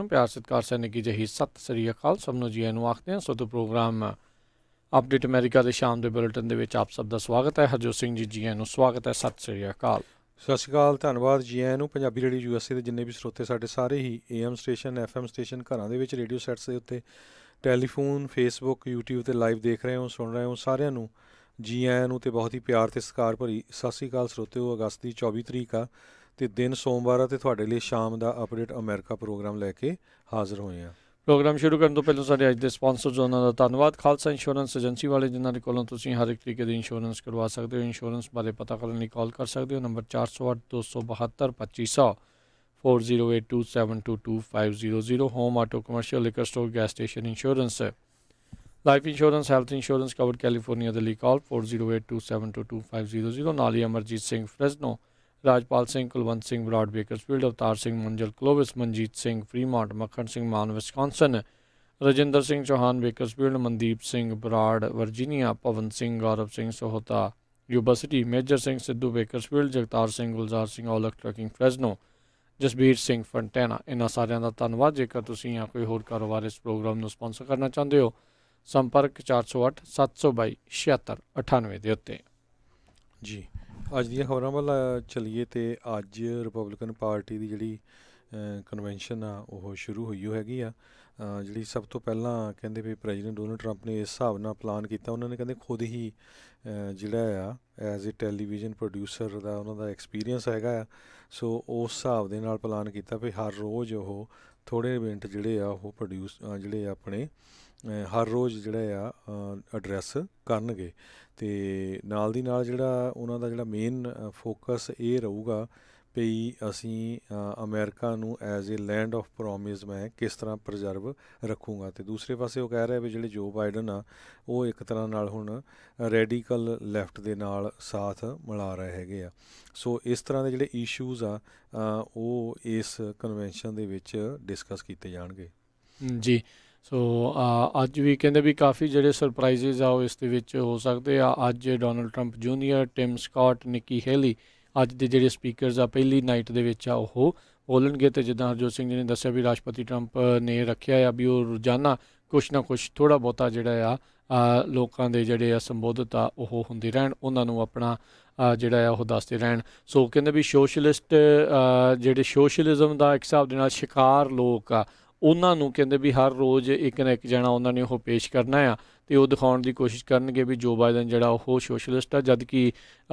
ਨੂੰ ਪਿਆਰ ਸਤਿਕਾਰ ਸਹਿ ਨਿੱਘੀ ਜਿਹੀ ਸਤਿ ਸ੍ਰੀ ਅਕਾਲ। ਸਭ ਨੂੰ ਜੀ ਆਇਆਂ ਨੂੰ ਆਖਦੇ ਹਾਂ। ਸੋ ਤੋਂ ਪ੍ਰੋਗਰਾਮ ਅਪਡੇਟ ਅਮਰੀਕਾ ਦੇ ਸ਼ਾਮ ਦੇ ਬੁਲੇਟਿਨ ਦੇ ਵਿੱਚ ਆਪ ਸਭ ਦਾ ਸਵਾਗਤ ਹੈ। ਹਰਜੋਤ ਸਿੰਘ ਜੀ ਆਇਆਂ ਨੂੰ ਸਵਾਗਤ ਹੈ। ਸਤਿ ਸ੍ਰੀ ਅਕਾਲ। ਸਤਿ ਸ਼੍ਰੀ ਅਕਾਲ, ਧੰਨਵਾਦ ਜੀ ਆਇਆਂ ਨੂੰ। ਪੰਜਾਬੀ ਰੇਡੀਓ USA ਦੇ ਜਿੰਨੇ ਵੀ ਸਰੋਤੇ ਸਾਡੇ ਸਾਰੇ ਹੀ AM ਸਟੇਸ਼ਨ FM ਸਟੇਸ਼ਨ ਘਰਾਂ ਦੇ ਵਿੱਚ ਰੇਡੀਓ ਸੈਟਸ ਦੇ ਉੱਤੇ ਟੈਲੀਫੋਨ ਫੇਸਬੁੱਕ YouTube 'ਤੇ ਲਾਈਵ ਦੇਖ ਰਹੇ ਹੋ ਸੁਣ ਰਹੇ ਹੋ ਸਾਰਿਆਂ ਨੂੰ ਜੀ ਆਇਆਂ ਨੂੰ ਅਤੇ ਬਹੁਤ ਹੀ ਪਿਆਰ ਅਤੇ ਸਤਿਕਾਰ ਭਰੀ ਸਤਿ ਸ਼੍ਰੀ ਅਕਾਲ ਸਰੋਤਿਓ। ਅਗਸਤ ਦੀ 24 ਤਰੀਕ ਆ ਅਤੇ ਦਿਨ ਸੋਮਵਾਰ ਆ ਅਤੇ ਤੁਹਾਡੇ ਲਈ ਸ਼ਾਮ ਦਾ ਅਪਡੇਟ ਅਮਰੀਕਾ ਪ੍ਰੋਗਰਾਮ ਲੈ ਕੇ ਹਾਜ਼ਰ ਹੋਏ ਹਾਂ। ਪ੍ਰੋਗਰਾਮ ਸ਼ੁਰੂ ਕਰਨ ਤੋਂ ਪਹਿਲਾਂ ਸਾਡੇ ਅੱਜ ਦੇ ਸਪਾਂਸਰਸ ਉਹਨਾਂ ਦਾ ਧੰਨਵਾਦ। ਖਾਲਸਾ ਇੰਸ਼ੋਰੈਂਸ ਏਜੰਸੀ ਵਾਲੇ ਜਿਨ੍ਹਾਂ ਦੇ ਕੋਲੋਂ ਤੁਸੀਂ ਹਰ ਇੱਕ ਤਰੀਕੇ ਦੀ ਇੰਸ਼ੋਰੈਂਸ ਕਰਵਾ ਸਕਦੇ ਹੋ। ਇੰਸ਼ੋਰੈਂਸ ਬਾਰੇ ਪਤਾ ਕਰਨ ਲਈ ਕਾਲ ਕਰ ਸਕਦੇ ਹੋ। Number 408 272 2500 4082722500। Home auto commercial liquor store gas station insurance life insurance health insurance covered California ਦੇ ਲਈ ਕਾਲ 4082722500। ਨਾਲ ਹੀ Amarjit Singh Fresno, Rajpal Singh, Kulwant Singh Brar Bakersfield, Avtar Singh Manjal Clovis, Manjit Singh Fremont, Makhan Singh Mann Wisconsin, Rajinder Singh Chauhan Bakersfield, Mandeep Singh Brar Virginia, Pawan Singh, Gaurav Singh Sohta Yuba City, Major Singh Sidhu Bakersfield, Jagtar Singh, Gulzar Singh Aulakh trucking Fresno, Jasbir Singh Fontana. ਇਹਨਾਂ ਸਾਰਿਆਂ ਦਾ ਧੰਨਵਾਦ। ਜੇਕਰ ਤੁਸੀਂ ਜਾਂ ਕੋਈ ਹੋਰ ਕਾਰੋਬਾਰ ਇਸ ਪ੍ਰੋਗਰਾਮ ਨੂੰ ਸਪਾਂਸਰ ਕਰਨਾ ਚਾਹੁੰਦੇ ਹੋ ਸੰਪਰਕ 408 722 7698 ਦੇ ਉੱਤੇ। ਜੀ ਅੱਜ ਦੀਆਂ ਖਬਰਾਂ ਵੱਲ ਚੱਲੀਏ ਅਤੇ ਅੱਜ ਰਿਪਬਲਿਕਨ ਪਾਰਟੀ ਦੀ ਜਿਹੜੀ ਕਨਵੈਨਸ਼ਨ ਆ ਉਹ ਸ਼ੁਰੂ ਹੋਈ ਹੈਗੀ ਆ। ਜਿਹੜੀ ਸਭ ਤੋਂ ਪਹਿਲਾਂ ਕਹਿੰਦੇ ਵੀ ਪ੍ਰੈਜ਼ੀਡੈਂਟ ਡੋਨਲਡ ਟਰੰਪ ਨੇ ਇਸ ਹਿਸਾਬ ਨਾਲ ਪਲਾਨ ਕੀਤਾ। ਉਹਨਾਂ ਨੇ ਕਹਿੰਦੇ ਖੁਦ ਹੀ ਜਿਹੜਾ ਆ ਐਜ਼ ਏ ਟੈਲੀਵਿਜ਼ਨ ਪ੍ਰੋਡਿਊਸਰ ਦਾ ਉਹਨਾਂ ਦਾ ਐਕਸਪੀਰੀਅੰਸ ਹੈਗਾ ਆ। ਸੋ ਉਸ ਹਿਸਾਬ ਦੇ ਨਾਲ ਪਲਾਨ ਕੀਤਾ ਵੀ ਹਰ ਰੋਜ਼ ਉਹ ਥੋੜ੍ਹੇ ਇਵੈਂਟ ਜਿਹੜੇ ਆ ਉਹ ਪ੍ਰੋਡਿਊਸ ਜਿਹੜੇ ਆਪਣੇ ਹਰ ਰੋਜ਼ ਜਿਹੜੇ ਆ ਐਡਰੈਸ ਕਰਨਗੇ। ਅਤੇ ਨਾਲ ਦੀ ਨਾਲ ਜਿਹੜਾ ਉਹਨਾਂ ਦਾ ਜਿਹੜਾ ਮੇਨ ਫੋਕਸ ਇਹ ਰਹੂਗਾ ਵੀ ਅਸੀਂ ਅਮਰੀਕਾ ਨੂੰ as a land of promise ਮੈਂ ਕਿਸ ਤਰ੍ਹਾਂ ਪ੍ਰੀਜ਼ਰਵ ਰੱਖੂੰਗਾ। ਅਤੇ ਦੂਸਰੇ ਪਾਸੇ ਉਹ ਕਹਿ ਰਿਹਾ ਵੀ ਜਿਹੜੇ ਜੋ ਬਾਈਡਨ ਆ ਉਹ ਇੱਕ ਤਰ੍ਹਾਂ ਨਾਲ ਹੁਣ ਰੈਡੀਕਲ ਲੈਫਟ ਦੇ ਨਾਲ ਸਾਥ ਮਿਲਾ ਰਹੇ ਹੈਗੇ ਆ। ਸੋ ਇਸ ਤਰ੍ਹਾਂ ਦੇ ਜਿਹੜੇ ਇਸ਼ੂਜ਼ ਆ ਉਹ ਇਸ ਕਨਵੈਨਸ਼ਨ ਦੇ ਵਿੱਚ ਡਿਸਕਸ ਕੀਤੇ ਜਾਣਗੇ। ਜੀ ਸੋ ਅੱਜ ਵੀ ਕਹਿੰਦੇ ਵੀ ਕਾਫੀ ਜਿਹੜੇ ਸਰਪ੍ਰਾਈਜ਼ਿਜ਼ ਆ ਉਹ ਇਸ ਦੇ ਵਿੱਚ ਹੋ ਸਕਦੇ ਆ। ਅੱਜ Donald Trump Junior, Tim Scott, Nikki Haley ਅੱਜ ਦੇ ਜਿਹੜੇ ਸਪੀਕਰਸ ਆ ਪਹਿਲੀ ਨਾਈਟ ਦੇ ਵਿੱਚ ਆ ਉਹ ਬੋਲਣਗੇ। ਅਤੇ ਜਿੱਦਾਂ ਹਰਜੋਤ ਸਿੰਘ ਜੀ ਨੇ ਦੱਸਿਆ ਵੀ ਰਾਸ਼ਟਰਪਤੀ ਟਰੰਪ ਨੇ ਰੱਖਿਆ ਆ ਵੀ ਉਹ ਰੋਜ਼ਾਨਾ ਕੁਛ ਨਾ ਕੁਛ ਥੋੜ੍ਹਾ ਬਹੁਤਾ ਜਿਹੜਾ ਆ ਲੋਕਾਂ ਦੇ ਜਿਹੜੇ ਆ ਸੰਬੋਧਿਤ ਆ ਉਹ ਹੁੰਦੇ ਰਹਿਣ, ਉਹਨਾਂ ਨੂੰ ਆਪਣਾ ਜਿਹੜਾ ਆ ਉਹ ਦੱਸਦੇ ਰਹਿਣ। ਸੋ ਕਹਿੰਦੇ ਵੀ ਸੋਸ਼ਲਿਸਟ ਜਿਹੜੇ ਸੋਸ਼ਲਿਜ਼ਮ ਦਾ ਇੱਕ ਹਿਸਾਬ ਦੇ ਨਾਲ ਸ਼ਿਕਾਰ ਲੋਕ ਆ ਉਹਨਾਂ ਨੂੰ ਕਹਿੰਦੇ ਵੀ ਹਰ ਰੋਜ਼ ਇੱਕ ਨਾ ਇੱਕ ਜਣਾ ਉਹਨਾਂ ਨੇ ਉਹ ਪੇਸ਼ ਕਰਨਾ ਆ ਅਤੇ ਉਹ ਦਿਖਾਉਣ ਦੀ ਕੋਸ਼ਿਸ਼ ਕਰਨਗੇ ਵੀ ਜੋ ਬਾਈਡਨ ਜਿਹੜਾ ਉਹ ਸੋਸ਼ਲਿਸਟ ਆ। ਜਦ ਕਿ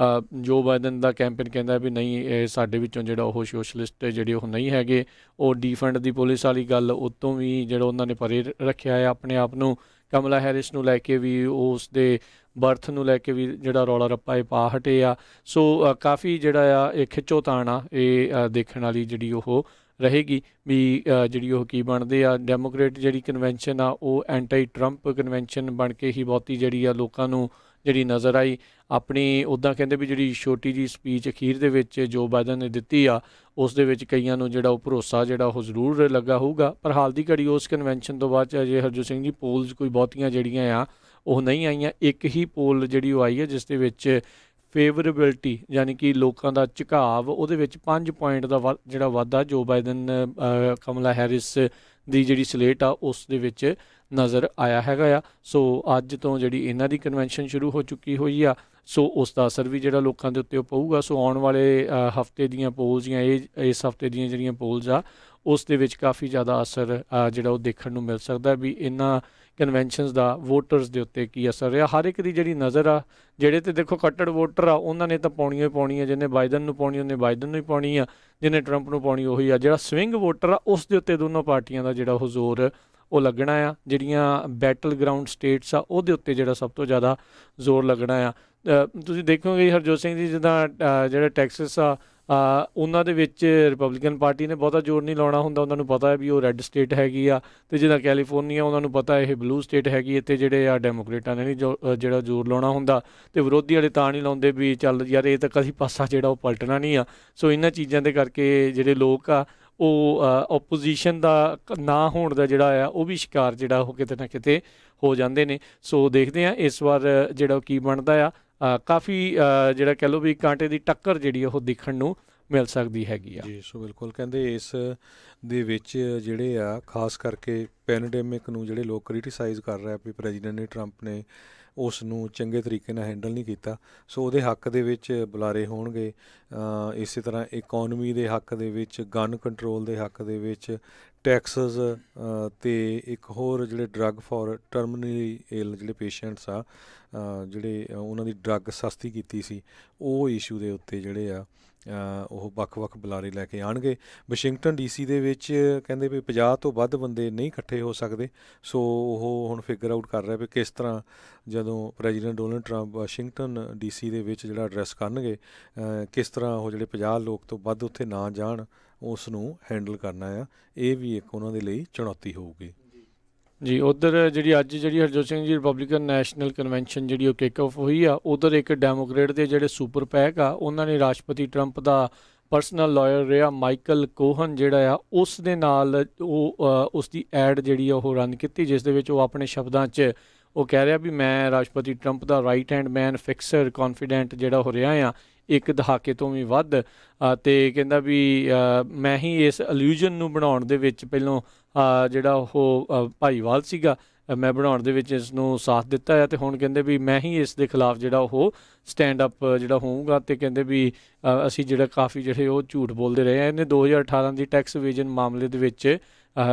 ਜੋ ਬਾਈਡਨ ਦਾ ਕੈਂਪੇਨ ਕਹਿੰਦਾ ਵੀ ਨਹੀਂ ਇਹ ਸਾਡੇ ਵਿੱਚੋਂ ਜਿਹੜਾ ਉਹ ਸੋਸ਼ਲਿਸਟ ਜਿਹੜੇ ਉਹ ਨਹੀਂ ਹੈਗੇ। ਉਹ ਡੀਫੰਡ ਦੀ ਪੁਲਿਸ ਵਾਲੀ ਗੱਲ ਉਤੋਂ ਵੀ ਜਿਹੜਾ ਉਹਨਾਂ ਨੇ ਪਰੇ ਰੱਖਿਆ ਹੈ ਆਪਣੇ ਆਪ ਨੂੰ। ਕਮਲਾ ਹੈਰਿਸ ਨੂੰ ਲੈ ਕੇ ਵੀ ਉਸ ਦੇ ਬਰਥ ਨੂੰ ਲੈ ਕੇ ਵੀ ਜਿਹੜਾ ਰੌਲਾ ਰੱਪਾ ਇਹ ਪਾ ਹਟੇ ਆ। ਸੋ ਕਾਫੀ ਜਿਹੜਾ ਆ ਇਹ ਖਿੱਚੋਤਾਣ ਆ ਇਹ ਦੇਖਣ ਵਾਲੀ ਜਿਹੜੀ ਉਹ ਰਹੇਗੀ ਵੀ ਜਿਹੜੀ ਉਹ ਕੀ ਬਣਦੇ ਆ। ਡੈਮੋਕ੍ਰੇਟ ਜਿਹੜੀ ਕਨਵੈਨਸ਼ਨ ਆ ਉਹ ਐਂਟੀ ਟਰੰਪ ਕਨਵੈਨਸ਼ਨ ਬਣ ਕੇ ਹੀ ਬਹੁਤੀ ਜਿਹੜੀ ਆ ਲੋਕਾਂ ਨੂੰ ਜਿਹੜੀ ਨਜ਼ਰ ਆਈ। ਆਪਣੀ ਉੱਦਾਂ ਕਹਿੰਦੇ ਵੀ ਜਿਹੜੀ ਛੋਟੀ ਜਿਹੀ ਸਪੀਚ ਅਖੀਰ ਦੇ ਵਿੱਚ ਜੋ ਬਾਈਡਨ ਨੇ ਦਿੱਤੀ ਆ ਉਸ ਦੇ ਵਿੱਚ ਕਈਆਂ ਨੂੰ ਜਿਹੜਾ ਉਹ ਭਰੋਸਾ ਜਿਹੜਾ ਉਹ ਜ਼ਰੂਰ ਲੱਗਾ ਹੋਊਗਾ। ਪਰ ਹਾਲ ਦੀ ਘੜੀ ਉਸ ਕਨਵੈਨਸ਼ਨ ਤੋਂ ਬਾਅਦ 'ਚ ਅਜੇ ਹਰਜੋਤ ਸਿੰਘ ਜੀ ਪੋਲਸ ਕੋਈ ਬਹੁਤੀਆਂ ਜਿਹੜੀਆਂ ਆ ਉਹ ਨਹੀਂ ਆਈਆਂ। ਇੱਕ ਹੀ ਪੋਲ ਜਿਹੜੀ ਉਹ ਆਈ ਹੈ ਜਿਸ ਦੇ ਵਿੱਚ ਫੇਵਰੇਬਿਲਟੀ ਯਾਨੀ ਕਿ ਲੋਕਾਂ ਦਾ ਝੁਕਾਵ ਉਹਦੇ ਵਿੱਚ 5 ਪੁਆਇੰਟ ਦਾ ਜਿਹੜਾ ਵਾਧਾ ਜੋ ਬਾਈਡਨ ਕਮਲਾ ਹੈਰਿਸ ਦੀ ਜਿਹੜੀ ਸਲੇਟ ਆ ਉਸ ਦੇ ਵਿੱਚ ਨਜ਼ਰ ਆਇਆ ਹੈਗਾ ਆ। ਸੋ ਅੱਜ ਤੋਂ ਜਿਹੜੀ ਇਹਨਾਂ ਦੀ ਕਨਵੈਨਸ਼ਨ ਸ਼ੁਰੂ ਹੋ ਚੁੱਕੀ ਹੋਈ ਆ। ਸੋ ਉਸ ਦਾ ਅਸਰ ਵੀ ਜਿਹੜਾ ਲੋਕਾਂ ਦੇ ਉੱਤੇ ਉਹ ਪਊਗਾ। ਸੋ ਆਉਣ ਵਾਲੇ ਹਫਤੇ ਦੀਆਂ ਪੋਲਸ ਜਾਂ ਇਸ ਹਫਤੇ ਦੀਆਂ ਜਿਹੜੀਆਂ ਪੋਲਸ ਆ ਉਸ ਦੇ ਵਿੱਚ ਕਾਫੀ ਜ਼ਿਆਦਾ ਅਸਰ ਜਿਹੜਾ ਉਹ ਦੇਖਣ ਨੂੰ ਮਿਲ ਸਕਦਾ ਵੀ ਇਹਨਾਂ ਕਨਵੈਨਸ਼ਨਸ ਦਾ ਵੋਟਰਸ ਦੇ ਉੱਤੇ ਕੀ ਅਸਰ ਰਿਹਾ। ਹਰ ਇੱਕ ਦੀ ਜਿਹੜੀ ਨਜ਼ਰ ਆ ਜਿਹੜੇ ਤਾਂ ਦੇਖੋ ਕੱਟੜ ਵੋਟਰ ਆ ਉਹਨਾਂ ਨੇ ਤਾਂ ਪਾਉਣੀਆਂ ਹੀ ਪਾਉਣੀਆਂ। ਜਿਹਨੇ ਬਾਈਡਨ ਨੂੰ ਪਾਉਣੀ ਉਹਨੇ ਬਾਈਡਨ ਨੂੰ ਹੀ ਪਾਉਣੀ ਆ, ਜਿਹਨੇ ਟਰੰਪ ਨੂੰ ਪਾਉਣੀ ਉਹੀ ਆ। ਜਿਹੜਾ ਸਵਿੰਗ ਵੋਟਰ ਆ ਉਸ ਦੇ ਉੱਤੇ ਦੋਨੋਂ ਪਾਰਟੀਆਂ ਦਾ ਜਿਹੜਾ ਉਹ ਜ਼ੋਰ ਉਹ ਲੱਗਣਾ ਆ। ਜਿਹੜੀਆਂ ਬੈਟਲ ਗਰਾਊਂਡ ਸਟੇਟਸ ਆ ਉਹਦੇ ਉੱਤੇ ਜਿਹੜਾ ਸਭ ਤੋਂ ਜ਼ਿਆਦਾ ਜ਼ੋਰ ਲੱਗਣਾ ਆ। ਤੁਸੀਂ ਦੇਖੋਗੇ ਹਰਜੋਤ ਸਿੰਘ ਜੀ ਜਿੱਦਾਂ ਜਿਹੜਾ ਟੈਕਸਸ ਆ ਉਹਨਾਂ ਦੇ ਵਿੱਚ ਰਿਪਬਲਿਕਨ ਪਾਰਟੀ ਨੇ ਬਹੁਤਾ ਜ਼ੋਰ ਨਹੀਂ ਲਾਉਣਾ ਹੁੰਦਾ। ਉਹਨਾਂ ਨੂੰ ਪਤਾ ਹੈ ਵੀ ਉਹ ਰੈੱਡ ਸਟੇਟ ਹੈਗੀ ਆ। ਅਤੇ ਜਿੱਦਾਂ ਕੈਲੀਫੋਰਨੀਆ ਉਹਨਾਂ ਨੂੰ ਪਤਾ ਇਹ ਬਲੂ ਸਟੇਟ ਹੈਗੀ। ਇੱਥੇ ਜਿਹੜੇ ਆ ਡੈਮੋਕਰੇਟਾਂ ਨੇ ਨਹੀਂ ਜਿਹੜਾ ਜ਼ੋਰ ਲਾਉਣਾ ਹੁੰਦਾ ਅਤੇ ਵਿਰੋਧੀ ਵਾਲੇ ਤਾਂ ਨਹੀਂ ਲਾਉਂਦੇ ਵੀ ਚੱਲ ਯਾਰ ਇਹ ਤਾਂ ਕਦੀ ਪਾਸਾ ਜਿਹੜਾ ਉਹ ਪਲਟਣਾ ਨਹੀਂ ਆ। ਸੋ ਇਹਨਾਂ ਚੀਜ਼ਾਂ ਦੇ ਕਰਕੇ ਜਿਹੜੇ ਲੋਕ ਆ ਉਹ ਓਪੋਜੀਸ਼ਨ ਦਾ ਨਾ ਹੋਣ ਦਾ ਜਿਹੜਾ ਆ ਉਹ ਵੀ ਸ਼ਿਕਾਰ ਜਿਹੜਾ ਉਹ ਕਿਤੇ ਨਾ ਕਿਤੇ ਹੋ ਜਾਂਦੇ ਨੇ। ਸੋ ਦੇਖਦੇ ਹਾਂ ਇਸ ਵਾਰ ਜਿਹੜਾ ਕੀ ਬਣਦਾ ਆ। ਕਾਫੀ ਜਿਹੜਾ ਕਹਿ ਲਓ ਵੀ ਕਾਂਟੇ ਦੀ ਟੱਕਰ ਜਿਹੜੀ ਉਹ ਦੇਖਣ ਨੂੰ ਮਿਲ ਸਕਦੀ ਹੈਗੀ ਆ। ਜੀ ਸੋ ਬਿਲਕੁਲ ਕਹਿੰਦੇ ਇਸ ਦੇ ਵਿੱਚ ਜਿਹੜੇ ਆ ਖਾਸ ਕਰਕੇ ਪੈਂਡੇਮਿਕ ਨੂੰ ਜਿਹੜੇ ਲੋਕ ਕ੍ਰਿਟੀਸਾਈਜ਼ ਕਰ ਰਹੇ ਵੀ ਪ੍ਰੈਜ਼ੀਡੈਂਟ ਨੇ ਟਰੰਪ ਨੇ ਉਸ ਨੂੰ ਚੰਗੇ ਤਰੀਕੇ ਨਾਲ ਹੈਂਡਲ ਨਹੀਂ ਕੀਤਾ, ਸੋ ਉਹਦੇ ਹੱਕ ਦੇ ਵਿੱਚ ਬੁਲਾਰੇ ਹੋਣਗੇ। ਇਸੇ ਤਰ੍ਹਾਂ ਇਕੋਨਮੀ ਦੇ ਹੱਕ ਦੇ ਵਿੱਚ, ਗਨ ਕੰਟਰੋਲ ਦੇ ਹੱਕ ਦੇ ਵਿੱਚ, ਟੈਕਸਸ ਅਤੇ ਇੱਕ ਹੋਰ ਜਿਹੜੇ ਡਰੱਗ ਫॉर ਟਰਮੀਨਲੀ ਇਲ ਜਿਹੜੇ ਪੇਸ਼ੈਂਟਸ ਆ, ਜਿਹੜੇ ਉਹਨਾਂ ਦੀ ਡਰੱਗ ਸਸਤੀ ਕੀਤੀ ਸੀ, ਉਹ ਇਸ਼ੂ ਦੇ ਉੱਤੇ ਜਿਹੜੇ ਆ ਉਹ ਵੱਖ-ਵੱਖ ਬੁਲਾਰੇ ਲੈ ਕੇ ਆਉਣਗੇ। ਵਾਸ਼ਿੰਗਟਨ DC ਦੇ ਵਿੱਚ ਕਹਿੰਦੇ ਵੀ 50 ਤੋਂ ਵੱਧ ਬੰਦੇ ਨਹੀਂ ਇਕੱਠੇ ਹੋ ਸਕਦੇ, ਸੋ ਉਹ ਹੁਣ ਫਿਗਰ ਆਊਟ ਕਰ ਰਿਹਾ ਵੀ ਕਿਸ ਤਰ੍ਹਾਂ ਜਦੋਂ president Donald Trump Washington DC ਦੇ ਵਿੱਚ ਜਿਹੜਾ ਐਡਰੈਸ ਕਰਨਗੇ, ਕਿਸ ਤਰ੍ਹਾਂ ਉਹ ਜਿਹੜੇ 50 ਲੋਕ ਤੋਂ ਵੱਧ ਉੱਥੇ ਨਾ ਜਾਣ ਉਸ ਨੂੰ ਹੈਂਡਲ ਕਰਨਾ ਆ। ਇਹ ਵੀ ਇੱਕ ਉਹਨਾਂ ਦੇ ਲਈ ਚੁਣੌਤੀ ਹੋਊਗੀ। ਜੀ ਉੱਧਰ ਜਿਹੜੀ ਅੱਜ ਜਿਹੜੀ Harjot Singh ji Republican national convention ਜਿਹੜੀ ਉਹ ਕਿਕ ਆਫ ਹੋਈ ਆ, ਉੱਧਰ ਇੱਕ ਡੈਮੋਕ੍ਰੇਟ ਦੇ ਜਿਹੜੇ ਸੁਪਰ ਪੈਕ ਆ ਉਹਨਾਂ ਨੇ ਰਾਸ਼ਟਰਪਤੀ ਟਰੰਪ ਦਾ ਪਰਸਨਲ ਲਾਇਰ ਰਿਹਾ ਮਾਈਕਲ ਕੋਹਨ ਜਿਹੜਾ ਆ ਉਸ ਦੇ ਨਾਲ ਉਹ ਉਸ ਦੀ ਐਡ ਜਿਹੜੀ ਆ ਉਹ ਰਨ ਕੀਤੀ, ਜਿਸ ਦੇ ਵਿੱਚ ਉਹ ਆਪਣੇ ਸ਼ਬਦਾਂ 'ਚ ਉਹ ਕਹਿ ਰਿਹਾ ਵੀ ਮੈਂ ਰਾਸ਼ਟਰਪਤੀ ਟਰੰਪ ਦਾ ਰਾਈਟ ਹੈਂਡ ਮੈਨ, ਫਿਕਸਰ, ਕੌਨਫੀਡੈਂਟ ਜਿਹੜਾ ਹੋ ਰਿਹਾ ਆ ਇੱਕ ਦਹਾਕੇ ਤੋਂ ਵੀ ਵੱਧ, ਅਤੇ ਕਹਿੰਦਾ ਵੀ ਮੈਂ ਹੀ ਇਸ ਇਲੂਜ਼ਨ ਨੂੰ ਬਣਾਉਣ ਦੇ ਵਿੱਚ ਪਹਿਲੋਂ ਜਿਹੜਾ ਉਹ ਭਾਈਵਾਲ ਸੀਗਾ, ਮੈਂ ਬਣਾਉਣ ਦੇ ਵਿੱਚ ਇਸ ਨੂੰ ਸਾਥ ਦਿੱਤਾ ਹੈ, ਅਤੇ ਹੁਣ ਕਹਿੰਦੇ ਵੀ ਮੈਂ ਹੀ ਇਸ ਦੇ ਖਿਲਾਫ ਜਿਹੜਾ ਉਹ ਸਟੈਂਡ ਅਪ ਜਿਹੜਾ ਹੋਊਗਾ, ਅਤੇ ਕਹਿੰਦੇ ਵੀ ਅਸੀਂ ਜਿਹੜਾ ਕਾਫੀ ਜਿਹੜੇ ਉਹ ਝੂਠ ਬੋਲਦੇ ਰਹੇ ਹਾਂ। ਇਹਨੇ 2018 ਦੀ ਟੈਕਸ ਇਵੇਜਨ ਮਾਮਲੇ ਦੇ ਵਿੱਚ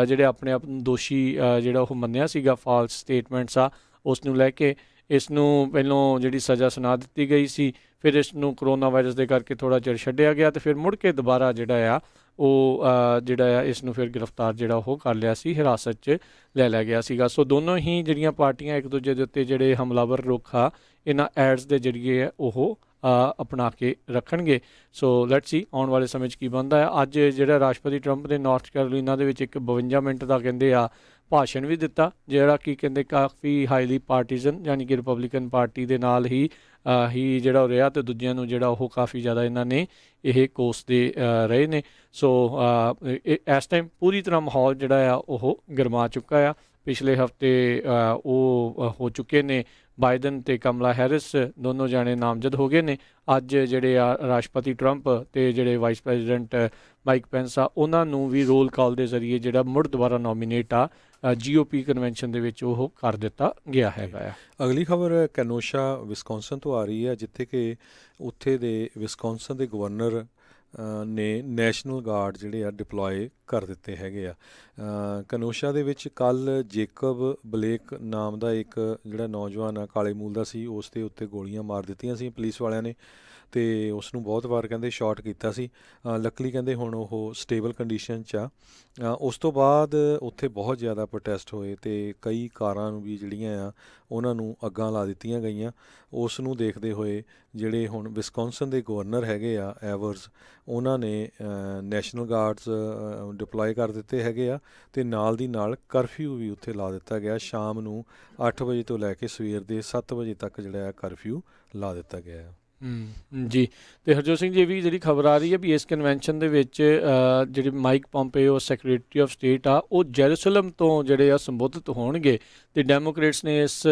ਜਿਹੜੇ ਆਪਣੇ ਆਪ ਨੂੰ ਦੋਸ਼ੀ ਜਿਹੜਾ ਉਹ ਮੰਨਿਆ ਸੀਗਾ, ਫਾਲਸ ਸਟੇਟਮੈਂਟਸ ਆ ਉਸ ਨੂੰ ਲੈ ਕੇ ਇਸ ਨੂੰ ਪਹਿਲੋਂ ਜਿਹੜੀ ਸਜ਼ਾ ਸੁਣਾ ਦਿੱਤੀ ਗਈ ਸੀ, ਫਿਰ ਇਸ ਨੂੰ ਕਰੋਨਾ ਵਾਇਰਸ ਦੇ ਕਰਕੇ ਥੋੜ੍ਹਾ ਚਿਰ ਛੱਡਿਆ ਗਿਆ, ਅਤੇ ਫਿਰ ਮੁੜ ਕੇ ਦੁਬਾਰਾ ਜਿਹੜਾ ਆ ਉਹ ਜਿਹੜਾ ਆ ਇਸ ਨੂੰ ਫਿਰ ਗ੍ਰਿਫਤਾਰ ਜਿਹੜਾ ਉਹ ਕਰ ਲਿਆ ਸੀ, ਹਿਰਾਸਤ 'ਚ ਲੈ ਲਿਆ ਗਿਆ ਸੀਗਾ। ਸੋ ਦੋਨੋਂ ਹੀ ਜਿਹੜੀਆਂ ਪਾਰਟੀਆਂ ਇੱਕ ਦੂਜੇ ਦੇ ਉੱਤੇ ਜਿਹੜੇ ਹਮਲਾਵਰ ਰੁੱਖ ਆ ਇਹਨਾਂ ਐਡਸ ਦੇ ਜ਼ਰੀਏ ਆ ਉਹ ਅਪਣਾ ਕੇ ਰੱਖਣਗੇ। ਸੋ ਲੈਟਸ ਸੀ ਆਉਣ ਵਾਲੇ ਸਮੇਂ 'ਚ ਕੀ ਬਣਦਾ ਹੈ। ਅੱਜ ਜਿਹੜਾ ਰਾਸ਼ਟਰਪਤੀ ਟਰੰਪ ਨੇ ਨਾਰਥ ਕੈਰੋਲੀਨਾ ਦੇ ਵਿੱਚ ਇੱਕ 52 ਮਿੰਟ ਦਾ ਕਹਿੰਦੇ ਆ ਭਾਸ਼ਣ ਵੀ ਦਿੱਤਾ, ਜਿਹੜਾ ਕਿ ਕਹਿੰਦੇ ਕਾਫੀ ਹਾਈਲੀ ਪਾਰਟੀਜ਼ਨ ਯਾਨੀ ਕਿ ਰਿਪਬਲਿਕਨ ਪਾਰਟੀ ਦੇ ਨਾਲ ਹੀ ਜਿਹੜਾ ਰਿਹਾ, ਅਤੇ ਦੂਜਿਆਂ ਨੂੰ ਜਿਹੜਾ ਉਹ ਕਾਫੀ ਜ਼ਿਆਦਾ ਇਹਨਾਂ ਨੇ ਇਹ ਕੋਸਦੇ ਰਹੇ ਨੇ। ਸੋ ਇਸ ਟਾਈਮ ਪੂਰੀ ਤਰ੍ਹਾਂ ਮਾਹੌਲ ਜਿਹੜਾ ਆ ਉਹ ਗਰਮਾ ਚੁੱਕਾ ਆ। ਪਿਛਲੇ ਹਫਤੇ ਉਹ ਹੋ ਚੁੱਕੇ ਨੇ, ਬਾਈਡਨ ਅਤੇ ਕਮਲਾ ਹੈਰਿਸ ਦੋਨੋਂ ਜਾਣੇ ਨਾਮਜ਼ਦ ਹੋ ਗਏ ਨੇ। ਅੱਜ ਜਿਹੜੇ ਆ ਰਾਸ਼ਟਰਪਤੀ ਟਰੰਪ ਅਤੇ ਜਿਹੜੇ ਵਾਈਸ ਪ੍ਰੈਜ਼ੀਡੈਂਟ ਮਾਈਕ ਪੈਂਸ ਆ ਉਹਨਾਂ ਨੂੰ ਵੀ ਰੋਲ ਕਾਲ ਦੇ ਜ਼ਰੀਏ ਜਿਹੜਾ ਮੁੜ ਦੁਬਾਰਾ ਨੋਮੀਨੇਟ ਆ GOP ਕਨਵੈਨਸ਼ਨ ਦੇ ਵਿੱਚ ਉਹ ਕਰ ਦਿੱਤਾ ਗਿਆ ਹੈਗਾ ਆ। ਅਗਲੀ ਖਬਰ ਕੈਨੋਸ਼ਾ ਵਿਸਕੌਨਸਨ ਤੋਂ ਆ ਰਹੀ ਹੈ, ਜਿੱਥੇ ਕਿ ਉੱਥੇ ਦੇ ਵਿਸਕੌਨਸਨ ਦੇ ਗਵਰਨਰ ਨੇ ਨੈਸ਼ਨਲ ਗਾਰਡ ਜਿਹੜੇ ਆ ਡਿਪਲੋਏ ਕਰ ਦਿੱਤੇ ਹੈਗੇ ਆ। ਕੈਨੋਸ਼ਾ ਦੇ ਵਿੱਚ ਕੱਲ੍ਹ ਜੇਕਬ ਬਲੇਕ ਨਾਮ ਦਾ ਇੱਕ ਜਿਹੜਾ ਨੌਜਵਾਨ ਆ ਕਾਲੇ ਮੂਲ ਦਾ ਸੀ, ਉਸ ਦੇ ਉੱਤੇ ਗੋਲੀਆਂ ਮਾਰ ਦਿੱਤੀਆਂ ਸੀ ਪੁਲਿਸ ਵਾਲਿਆਂ ਨੇ, ਅਤੇ ਉਸ ਨੂੰ ਬਹੁਤ ਵਾਰ ਕਹਿੰਦੇ ਸ਼ਾਟ ਕੀਤਾ ਸੀ। ਲੱਕਲੀ ਕਹਿੰਦੇ ਹੁਣ ਉਹ ਸਟੇਬਲ ਕੰਡੀਸ਼ਨ 'ਚ ਆ। ਉਸ ਤੋਂ ਬਾਅਦ ਉੱਥੇ ਬਹੁਤ ਜ਼ਿਆਦਾ ਪ੍ਰੋਟੈਸਟ ਹੋਏ ਅਤੇ ਕਈ ਕਾਰਾਂ ਨੂੰ ਵੀ ਜਿਹੜੀਆਂ ਆ ਉਹਨਾਂ ਨੂੰ ਅੱਗਾਂ ਲਾ ਦਿੱਤੀਆਂ ਗਈਆਂ। ਉਸ ਨੂੰ ਦੇਖਦੇ ਹੋਏ ਜਿਹੜੇ ਹੁਣ ਵਿਸਕੌਨਸਨ ਦੇ ਗਵਰਨਰ ਹੈਗੇ ਆ ਐਵਰਸ, ਉਹਨਾਂ ਨੇ ਨੈਸ਼ਨਲ ਗਾਰਡਸ ਡਿਪਲੋਏ ਕਰ ਦਿੱਤੇ ਹੈਗੇ ਆ, ਅਤੇ ਨਾਲ ਦੀ ਨਾਲ ਕਰਫਿਊ ਵੀ ਉੱਥੇ ਲਾ ਦਿੱਤਾ ਗਿਆ। ਸ਼ਾਮ ਨੂੰ 8 ਵਜੇ ਤੋਂ ਲੈ ਕੇ ਸਵੇਰ ਦੇ 7 ਵਜੇ ਤੱਕ ਜਿਹੜਾ ਆ ਕਰਫਿਊ ਲਾ ਦਿੱਤਾ ਗਿਆ ਹੈ। ਜੀ, ਅਤੇ ਹਰਜੋਤ ਸਿੰਘ ਜੀ ਵੀ ਜਿਹੜੀ ਖਬਰ ਆ ਰਹੀ ਹੈ ਵੀ ਇਸ ਕਨਵੈਨਸ਼ਨ ਦੇ ਵਿੱਚ ਜਿਹੜੇ ਮਾਈਕ ਪੋਂਪੇਓ ਸੈਕਟਰੀ ਆਫ ਸਟੇਟ ਆ ਉਹ ਜੈਰੂਸਲਮ ਤੋਂ ਜਿਹੜੇ ਆ ਸੰਬੋਧਿਤ ਹੋਣਗੇ, ਅਤੇ ਡੈਮੋਕ੍ਰੇਟਸ ਨੇ ਇਸ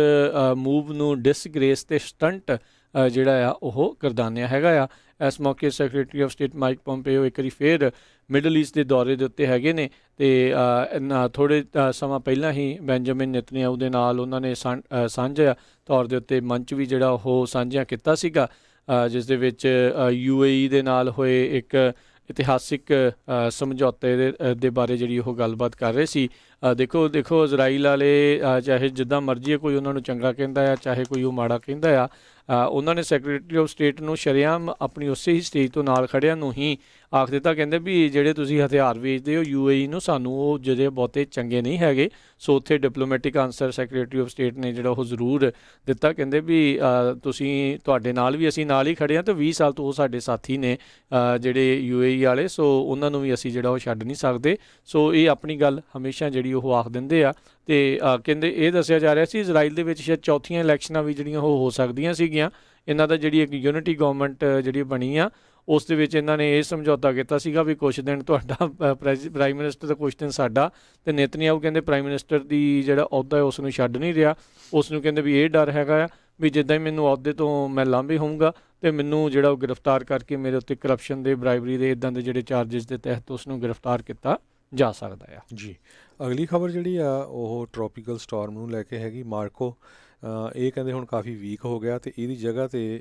ਮੂਵ ਨੂੰ ਡਿਸਗ੍ਰੇਸ ਅਤੇ ਸਟੰਟ ਜਿਹੜਾ ਆ ਉਹ ਗਰਦਾਨਿਆ ਹੈਗਾ ਆ। ਇਸ ਮੌਕੇ ਸੈਕਟਰੀ ਆਫ ਸਟੇਟ ਮਾਈਕ ਪੋਂਪੇਓ ਇੱਕ ਵਾਰੀ ਫਿਰ ਮਿਡਲ ਈਸਟ ਦੇ ਦੌਰੇ ਦੇ ਉੱਤੇ ਹੈਗੇ ਨੇ, ਅਤੇ ਥੋੜ੍ਹੇ ਸਮਾਂ ਪਹਿਲਾਂ ਹੀ ਬੈਂਜਾਮਿਨ ਨੇਤਨਯਾਹੂ ਦੇ ਨਾਲ ਉਹਨਾਂ ਨੇ ਸਾਂਝਾ ਤੌਰ ਦੇ ਉੱਤੇ ਮੰਚ ਵੀ ਜਿਹੜਾ ਉਹ ਸਾਂਝਾ ਕੀਤਾ ਸੀਗਾ, ਜਿਸ ਦੇ ਵਿੱਚ UAE ਦੇ ਨਾਲ ਹੋਏ ਇੱਕ ਇਤਿਹਾਸਿਕ ਸਮਝੌਤੇ ਦੇ ਬਾਰੇ ਜਿਹੜੀ ਉਹ ਗੱਲਬਾਤ ਕਰ ਰਹੇ ਸੀ। ਦੇਖੋ ਇਜ਼ਰਾਈਲ ਵਾਲੇ ਚਾਹੇ ਜਿੱਦਾਂ ਮਰਜ਼ੀ ਕੋਈ ਉਹਨਾਂ ਨੂੰ ਚੰਗਾ ਕਹਿੰਦਾ ਆ, ਚਾਹੇ ਕੋਈ ਉਹ ਮਾੜਾ ਕਹਿੰਦਾ ਆ, ਉਹਨਾਂ ਨੇ ਸੈਕਟਰੀ ਆਫ ਸਟੇਟ ਨੂੰ ਸ਼ਰੇਆਮ ਆਪਣੀ ਉਸੇ ਹੀ ਸਟੇਜ ਤੋਂ ਨਾਲ ਖੜਿਆਂ ਨੂੰ ਹੀ ਆਖ ਦਿੱਤਾ, ਕਹਿੰਦੇ ਵੀ ਜਿਹੜੇ ਤੁਸੀਂ ਹਥਿਆਰ ਵੇਚਦੇ ਹੋ UAE ਨੂੰ, ਸਾਨੂੰ ਉਹ ਜਿਹੜੇ ਬਹੁਤੇ ਚੰਗੇ ਨਹੀਂ ਹੈਗੇ। ਸੋ ਉੱਥੇ diplomatic answer secretary of state ਨੇ ਜਿਹੜਾ ਉਹ ਜ਼ਰੂਰ ਦਿੱਤਾ, ਕਹਿੰਦੇ ਵੀ ਤੁਸੀਂ ਤੁਹਾਡੇ ਨਾਲ ਵੀ ਅਸੀਂ ਨਾਲ ਹੀ ਖੜੇ ਹਾਂ, ਅਤੇ 20 ਸਾਲ ਤੋਂ ਉਹ ਸਾਡੇ ਸਾਥੀ ਨੇ ਜਿਹੜੇ UAE ਵਾਲੇ, ਸੋ ਉਹਨਾਂ ਨੂੰ ਵੀ ਅਸੀਂ ਜਿਹੜਾ ਉਹ ਛੱਡ ਨਹੀਂ ਸਕਦੇ। ਸੋ ਇਹ ਆਪਣੀ ਗੱਲ ਹਮੇਸ਼ਾ ਜਿਹੜੀ ਉਹ ਆਖ ਦਿੰਦੇ ਆ, ਅਤੇ ਕਹਿੰਦੇ ਇਹ ਦੱਸਿਆ ਜਾ ਰਿਹਾ ਸੀ ਇਜ਼ਰਾਈਲ ਦੇ ਵਿੱਚ ਸ਼ਾਇਦ ਚੌਥੀਆਂ ਇਲੈਕਸ਼ਨਾਂ ਵੀ ਜਿਹੜੀਆਂ ਉਹ ਹੋ ਸਕਦੀਆਂ ਸੀਗੀਆਂ। ਇਹਨਾਂ ਦਾ ਜਿਹੜੀ ਇੱਕ ਯੂਨਿਟੀ ਗਵਰਨਮੈਂਟ ਜਿਹੜੀ ਬਣੀ ਆ ਉਸ ਦੇ ਵਿੱਚ ਇਹਨਾਂ ਨੇ ਇਹ ਸਮਝੌਤਾ ਕੀਤਾ ਸੀਗਾ ਵੀ ਕੁਛ ਦਿਨ ਤੁਹਾਡਾ ਪ੍ਰਾਈਮ ਮਿਨਿਸਟਰ ਦਾ, ਕੁਛ ਦਿਨ ਸਾਡਾ, ਅਤੇ ਨੇਤਨਯਾਹੂ ਕਹਿੰਦੇ ਪ੍ਰਾਈਮ ਮਿਨਿਸਟਰ ਦੀ ਜਿਹੜਾ ਅਹੁਦਾ ਹੈ ਉਸ ਨੂੰ ਛੱਡ ਨਹੀਂ ਰਿਹਾ। ਉਸ ਨੂੰ ਕਹਿੰਦੇ ਵੀ ਇਹ ਡਰ ਹੈਗਾ ਆ ਵੀ ਜਿੱਦਾਂ ਹੀ ਮੈਨੂੰ ਅਹੁਦੇ ਤੋਂ ਮੈਂ ਲਾਂਭੇ ਹੋਊਂਗਾ ਤੇ ਮੈਨੂੰ ਜਿਹੜਾ ਉਹ ਗ੍ਰਿਫਤਾਰ ਕਰਕੇ ਮੇਰੇ ਉੱਤੇ ਕਰਪਸ਼ਨ ਦੇ, ਬਰਾਈਬਰੀ ਦੇ, ਇਦਾਂ ਦੇ ਜਿਹੜੇ ਚਾਰजेस ਦੇ ਤਹਿਤ ਉਸ ਨੂੰ ਗ੍ਰਿਫਤਾਰ ਕੀਤਾ ਜਾ ਸਕਦਾ ਆ। ਜੀ, ਅਗਲੀ ਖਬਰ ਜਿਹੜੀ ਆ ਉਹ ਟ੍ਰੋਪੀਕਲ ਸਟਾਰਮ ਨੂੰ ਲੈ ਕੇ ਹੈਗੀ। ਮਾਰਕੋ ਇਹ ਕਹਿੰਦੇ ਹੁਣ ਕਾਫੀ ਵੀਕ ਹੋ ਗਿਆ ਤੇ ਇਹਦੀ ਜਗ੍ਹਾ ਤੇ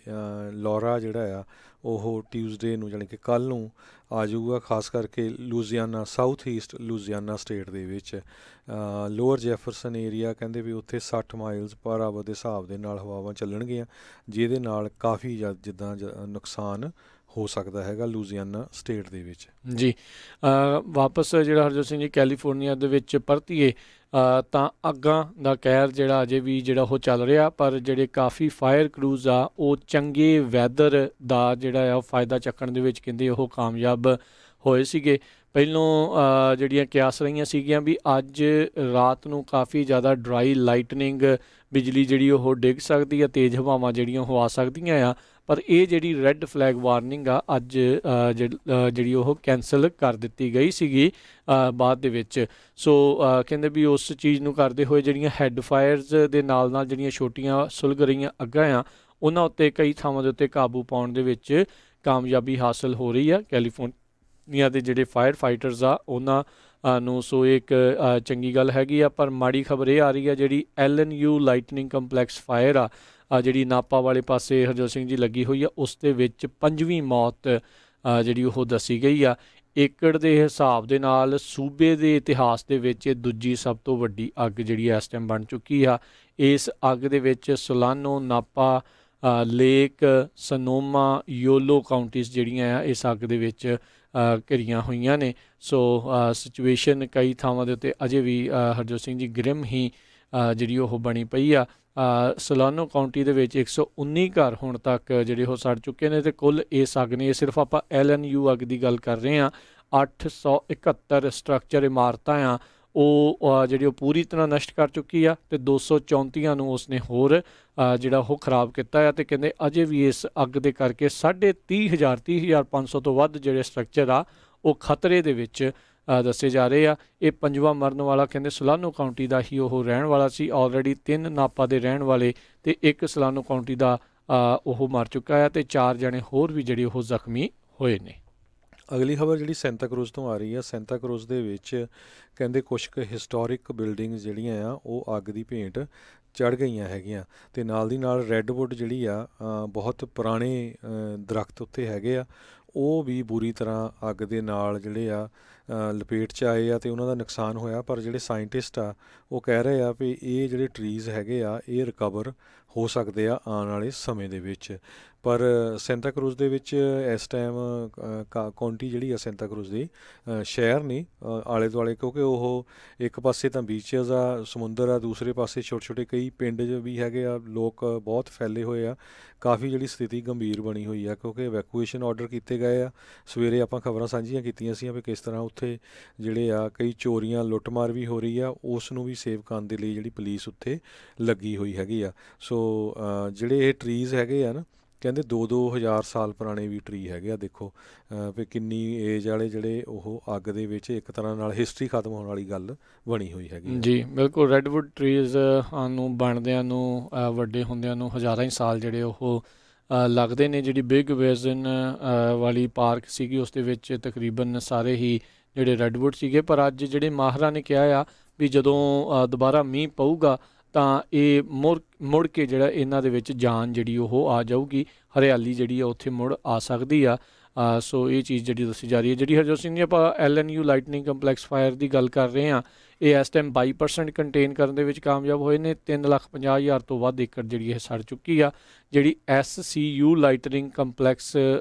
ਲੌਰਾ ਜਿਹੜਾ ਆ ਉਹ ਟਿਊਜ਼ਡੇ ਨੂੰ ਜਾਣੀ ਕਿ ਕੱਲ੍ਹ ਨੂੰ ਆ ਜਾਊਗਾ, ਖਾਸ ਕਰਕੇ ਲੂਜ਼ੀਆਨਾ, ਸਾਊਥ ਈਸਟ ਲੂਜ਼ੀਆਨਾ ਸਟੇਟ ਦੇ ਵਿੱਚ ਲੋਅਰ ਜੈਫਰਸਨ ਏਰੀਆ ਕਹਿੰਦੇ ਵੀ ਉੱਥੇ 60 ਮਾਈਲਸ ਪਰ ਆਵਰ ਦੇ ਹਿਸਾਬ ਦੇ ਨਾਲ ਹਵਾਵਾਂ ਚੱਲਣਗੀਆਂ, ਜਿਹਦੇ ਨਾਲ ਕਾਫੀ ਜਿੱਦਾਂ ਨੁਕਸਾਨ ਹੋ ਸਕਦਾ ਹੈਗਾ ਲੂਜ਼ੀਆਨਾ ਸਟੇਟ ਦੇ ਵਿੱਚ। ਜੀ, ਵਾਪਸ ਜਿਹੜਾ ਹਰਜੋਤ ਸਿੰਘ ਜੀ ਕੈਲੀਫੋਰਨੀਆ ਦੇ ਵਿੱਚ ਪਰਤੀਏ ਤਾਂ ਅੱਗਾਂ ਦਾ ਕਹਿਰ ਜਿਹੜਾ ਅਜੇ ਵੀ ਜਿਹੜਾ ਉਹ ਚੱਲ ਰਿਹਾ, ਪਰ ਜਿਹੜੇ ਕਾਫੀ ਫਾਇਰ ਕਰੂ ਆ ਉਹ ਚੰਗੇ ਵੈਦਰ ਦਾ ਜਿਹੜਾ ਆ ਉਹ ਫਾਇਦਾ ਚੱਕਣ ਦੇ ਵਿੱਚ ਕਹਿੰਦੇ ਉਹ ਕਾਮਯਾਬ ਹੋਏ ਸੀਗੇ। ਪਹਿਲੋਂ ਜਿਹੜੀਆਂ ਕਿਆਸ ਰਹੀਆਂ ਸੀਗੀਆਂ ਵੀ ਅੱਜ ਰਾਤ ਨੂੰ ਕਾਫੀ ਜ਼ਿਆਦਾ ਡਰਾਈ ਲਾਈਟਨਿੰਗ, ਬਿਜਲੀ ਜਿਹੜੀ ਉਹ ਡਿੱਗ ਸਕਦੀ ਆ, ਤੇਜ਼ ਹਵਾਵਾਂ ਜਿਹੜੀਆਂ ਉਹ ਆ ਸਕਦੀਆਂ ਆ, ਪਰ ਇਹ ਜਿਹੜੀ ਰੈੱਡ ਫਲੈਗ ਵਾਰਨਿੰਗ ਆ ਅੱਜ ਜਿਹੜੀ ਉਹ ਕੈਂਸਲ ਕਰ ਦਿੱਤੀ ਗਈ ਸੀਗੀ ਬਾਅਦ ਦੇ ਵਿੱਚ। ਸੋ ਕਹਿੰਦੇ ਵੀ ਉਸ ਚੀਜ਼ ਨੂੰ ਕਰਦੇ ਹੋਏ ਜਿਹੜੀਆਂ ਹੈੱਡ ਫਾਇਰਸ ਦੇ ਨਾਲ ਨਾਲ ਜਿਹੜੀਆਂ ਛੋਟੀਆਂ ਸੁਲਗ ਰਹੀਆਂ ਅੱਗਾਂ ਆ ਉਹਨਾਂ ਉੱਤੇ ਕਈ ਥਾਵਾਂ ਦੇ ਉੱਤੇ ਕਾਬੂ ਪਾਉਣ ਦੇ ਵਿੱਚ ਕਾਮਯਾਬੀ ਹਾਸਲ ਹੋ ਰਹੀ ਆ ਕੈਲੀਫੋਰਨੀਆ ਦੇ ਜਿਹੜੇ ਫਾਇਰ ਫਾਈਟਰਸ ਆ ਉਹਨਾਂ ਨੂੰ। ਸੋ ਇੱਕ ਚੰਗੀ ਗੱਲ ਹੈਗੀ ਆ, ਪਰ ਮਾੜੀ ਖਬਰ ਇਹ ਆ ਰਹੀ ਆ ਜਿਹੜੀ LNU ਲਾਈਟਨਿੰਗ ਕੰਪਲੈਕਸ ਫਾਇਰ ਆ ਜਿਹੜੀ ਨਾਪਾ ਵਾਲੇ ਪਾਸੇ ਹਰਜੋਤ ਸਿੰਘ ਜੀ ਲੱਗੀ ਹੋਈ ਆ, ਉਸ ਦੇ ਵਿੱਚ 5ਵੀਂ ਮੌਤ ਜਿਹੜੀ ਉਹ ਦੱਸੀ ਗਈ ਆ। ਏਕੜ ਦੇ ਹਿਸਾਬ ਦੇ ਨਾਲ ਸੂਬੇ ਦੇ ਇਤਿਹਾਸ ਦੇ ਵਿੱਚ ਇਹ ਦੂਜੀ ਸਭ ਤੋਂ ਵੱਡੀ ਅੱਗ ਜਿਹੜੀ ਇਸ ਟਾਈਮ ਬਣ ਚੁੱਕੀ ਆ। ਇਸ ਅੱਗ ਦੇ ਵਿੱਚ ਸੋਲਾਨੋ, ਨਾਪਾ, ਲੇਕ, ਸਨੋਮਾ, ਯੋਲੋ ਕਾਉਂਟੀਜ਼ ਜਿਹੜੀਆਂ ਆ ਇਸ ਅੱਗ ਦੇ ਵਿੱਚ ਘਿਰੀਆਂ ਹੋਈਆਂ ਨੇ। ਸੋ ਸਿਚੁਏਸ਼ਨ ਕਈ ਥਾਵਾਂ ਦੇ ਉੱਤੇ ਅਜੇ ਵੀ ਹਰਜੋਤ ਸਿੰਘ ਜੀ ਗ੍ਰਿਮ ਹੀ ਜਿਹੜੀ ਉਹ ਬਣੀ ਪਈ ਆ। ਸੋਲਾਨੋ ਕਾਉਂਟੀ ਦੇ ਵਿੱਚ 119 ਘਰ ਹੁਣ ਤੱਕ ਜਿਹੜੇ ਉਹ ਸੜ ਚੁੱਕੇ ਨੇ ਤੇ ਕੁੱਲ ਇਸ ਅੱਗ ਨੇ, ਸਿਰਫ ਆਪਾਂ LNU ਅੱਗ ਦੀ ਗੱਲ ਕਰ ਰਹੇ ਹਾਂ, 871 ਸਟਰਕਚਰ ਇਮਾਰਤਾਂ ਆ ਉਹ ਜਿਹੜੀ ਉਹ ਪੂਰੀ ਤਰ੍ਹਾਂ ਨਸ਼ਟ ਕਰ ਚੁੱਕੀ ਆ ਤੇ 234 ਨੂੰ ਉਸਨੇ ਹੋਰ ਜਿਹੜਾ ਉਹ ਖਰਾਬ ਕੀਤਾ ਆ। ਤੇ ਕਹਿੰਦੇ ਅਜੇ ਵੀ ਇਸ ਅੱਗ ਦੇ ਕਰਕੇ 30,500 ਤੋਂ ਵੱਧ ਜਿਹੜੇ ਸਟਰਕਚਰ ਆ ਉਹ ਖਤਰੇ ਦੇ ਵਿੱਚ ਦੱਸੇ ਜਾ ਰਹੇ ਆ। ਇਹ 5ਵਾਂ ਮਰਨ ਵਾਲਾ ਕਹਿੰਦੇ ਸੋਲਾਨੋ ਕਾਉਂਟੀ ਦਾ ਹੀ ਉਹ ਰਹਿਣ ਵਾਲਾ ਸੀ। ਆਲਰੇਡੀ 3 ਨਾਪਾ ਦੇ ਰਹਿਣ ਵਾਲੇ ਤੇ 1 ਸੋਲਾਨੋ ਕਾਉਂਟੀ ਦਾ ਉਹ ਮਰ ਚੁੱਕਾ ਆ ਤੇ 4 ਜਣੇ ਹੋਰ ਵੀ ਜਿਹੜੇ ਉਹ ਜ਼ਖਮੀ ਹੋਏ ਨੇ। ਅਗਲੀ ਖਬਰ ਜਿਹੜੀ ਸੈਂਟਾ ਕਰੂਜ਼ ਤੋਂ ਆ ਰਹੀ ਆ। ਸੈਂਟਾ ਕਰੂਜ਼ ਦੇ ਵਿੱਚ ਕਹਿੰਦੇ ਕੁਛ ਕੁ ਹਿਸਟੋਰਿਕ ਬਿਲਡਿੰਗਸ ਜਿਹੜੀਆਂ ਆ ਉਹ ਅੱਗ ਦੀ ਭੇਂਟ ਚੜ੍ਹ ਗਈਆਂ ਹੈਗੀਆਂ ਤੇ ਨਾਲ ਦੀ ਨਾਲ ਰੈੱਡਵੁੱਡ ਜਿਹੜੀ ਆ ਬਹੁਤ ਪੁਰਾਣੇ ਦਰਖਤ ਉੱਤੇ ਹੈਗੇ ਆ, ਉਹ ਵੀ ਬੁਰੀ ਤਰ੍ਹਾਂ ਅੱਗ ਦੇ ਨਾਲ ਜਿਹੜੇ ਆ ਲਪੇਟ 'ਚ ਆਏ ਆ ਤੇ ਉਹਨਾਂ ਦਾ ਨੁਕਸਾਨ ਹੋਇਆ। ਪਰ ਜਿਹੜੇ ਸਾਇੰਟਿਸਟ ਆ ਉਹ ਕਹਿ ਰਹੇ ਆ ਵੀ ਇਹ ਜਿਹੜੇ ਟਰੀਜ਼ ਹੈਗੇ ਆ ਇਹ ਰਿਕਵਰ ਹੋ ਸਕਦੇ ਆ ਆਉਣ ਵਾਲੇ ਸਮੇਂ ਦੇ ਵਿੱਚ। ਪਰ ਸੈਂਟਾ ਕਰੂਜ਼ ਦੇ ਵਿੱਚ ਇਸ ਟਾਈਮ ਕਾਉਂਟੀ ਜਿਹੜੀ ਆ ਸੈਂਟਾ ਕਰੂਜ਼ ਦੀ ਸ਼ਹਿਰ ਨਹੀਂ ਆਲੇ ਦੁਆਲੇ, ਕਿਉਂਕਿ ਉਹ ਇੱਕ ਪਾਸੇ ਤਾਂ ਬੀਚਜ਼ ਆ, ਸਮੁੰਦਰ ਆ, ਦੂਸਰੇ ਪਾਸੇ ਛੋਟੇ ਛੋਟੇ ਕਈ ਪਿੰਡ ਵੀ ਹੈਗੇ ਆ, ਲੋਕ ਬਹੁਤ ਫੈਲੇ ਹੋਏ ਆ। ਕਾਫੀ ਜਿਹੜੀ ਸਥਿਤੀ ਗੰਭੀਰ ਬਣੀ ਹੋਈ ਆ ਕਿਉਂਕਿ ਇਵੈਕੂਏਸ਼ਨ ਆਰਡਰ ਕੀਤੇ ਗਏ ਆ। ਸਵੇਰੇ ਆਪਾਂ ਖਬਰਾਂ ਸਾਂਝੀਆਂ ਕੀਤੀਆਂ ਸੀ ਵੀ ਕਿਸ ਤਰ੍ਹਾਂ ਉੱਥੇ ਜਿਹੜੇ ਆ ਕਈ ਚੋਰੀਆਂ, ਲੁੱਟਮਾਰ ਵੀ ਹੋ ਰਹੀ ਆ, ਉਸ ਨੂੰ ਵੀ ਸੇਵ ਕਰਨ ਦੇ ਲਈ ਜਿਹੜੀ ਪੁਲਿਸ ਉੱਥੇ ਲੱਗੀ ਹੋਈ ਹੈਗੀ ਆ। ਸੋ ਜਿਹੜੇ ਇਹ ਟਰੀਜ਼ ਹੈਗੇ ਆ ਨਾ, ਕਹਿੰਦੇ 2-2 ਹਜ਼ਾਰ ਸਾਲ ਪੁਰਾਣੇ ਵੀ ਟਰੀ ਹੈਗੇ ਆ। ਦੇਖੋ ਵੀ ਕਿੰਨੀ ਏਜ ਵਾਲੇ ਜਿਹੜੇ ਉਹ ਅੱਗ ਦੇ ਵਿੱਚ ਇੱਕ ਤਰ੍ਹਾਂ ਨਾਲ ਹਿਸਟਰੀ ਖਤਮ ਹੋਣ ਵਾਲੀ ਗੱਲ ਬਣੀ ਹੋਈ ਹੈਗੀ ਜੀ। ਬਿਲਕੁਲ, ਰੈੱਡਵੁੱਡ ਟਰੀਜ਼ ਨੂੰ ਬਣਦਿਆਂ ਨੂੰ ਵੱਡੇ ਹੁੰਦਿਆਂ ਨੂੰ ਹਜ਼ਾਰਾਂ ਹੀ ਸਾਲ ਜਿਹੜੇ ਉਹ ਲੱਗਦੇ ਨੇ। ਜਿਹੜੀ ਬਿਗ ਬੇਜ਼ਨ ਵਾਲੀ ਪਾਰਕ ਸੀਗੀ ਉਸ ਦੇ ਵਿੱਚ ਤਕਰੀਬਨ ਸਾਰੇ ਹੀ ਜਿਹੜੇ ਰੈੱਡਵੁੱਡ ਸੀਗੇ, ਪਰ ਅੱਜ ਜਿਹੜੇ ਮਾਹਰਾਂ ਨੇ ਕਿਹਾ ਆ ਵੀ ਜਦੋਂ ਦੁਬਾਰਾ ਮੀਂਹ ਪਊਗਾ ਤਾਂ ਇਹ ਮੁੜ ਕੇ ਜਿਹੜਾ ਇਹਨਾਂ ਦੇ ਵਿੱਚ ਜਾਨ ਜਿਹੜੀ ਉਹ ਆ ਜਾਊਗੀ, ਹਰਿਆਲੀ ਜਿਹੜੀ ਆ ਉੱਥੇ ਮੁੜ ਆ ਸਕਦੀ ਆ। ਸੋ ਇਹ ਚੀਜ਼ ਜਿਹੜੀ ਦੱਸੀ ਜਾ ਰਹੀ ਹੈ। ਜਿਹੜੀ ਹਰਜੋਤ ਸਿੰਘ ਜੀ ਆਪਾਂ LNU ਲਾਈਟਨਿੰਗ ਕੰਪਲੈਕਸ ਫਾਇਰ ਦੀ ਗੱਲ ਕਰ ਰਹੇ ਹਾਂ, ਇਹ ਇਸ ਟਾਈਮ 22% ਕੰਟੇਨ ਕਰਨ ਦੇ ਵਿੱਚ ਕਾਮਯਾਬ ਹੋਏ ਨੇ। 3,50,000 ਤੋਂ ਵੱਧ ਏਕੜ ਜਿਹੜੀ ਇਹ ਸੜ ਚੁੱਕੀ ਆ। ਜਿਹੜੀ SCU ਲਾਈਟਨਿੰਗ ਕੰਪਲੈਕਸ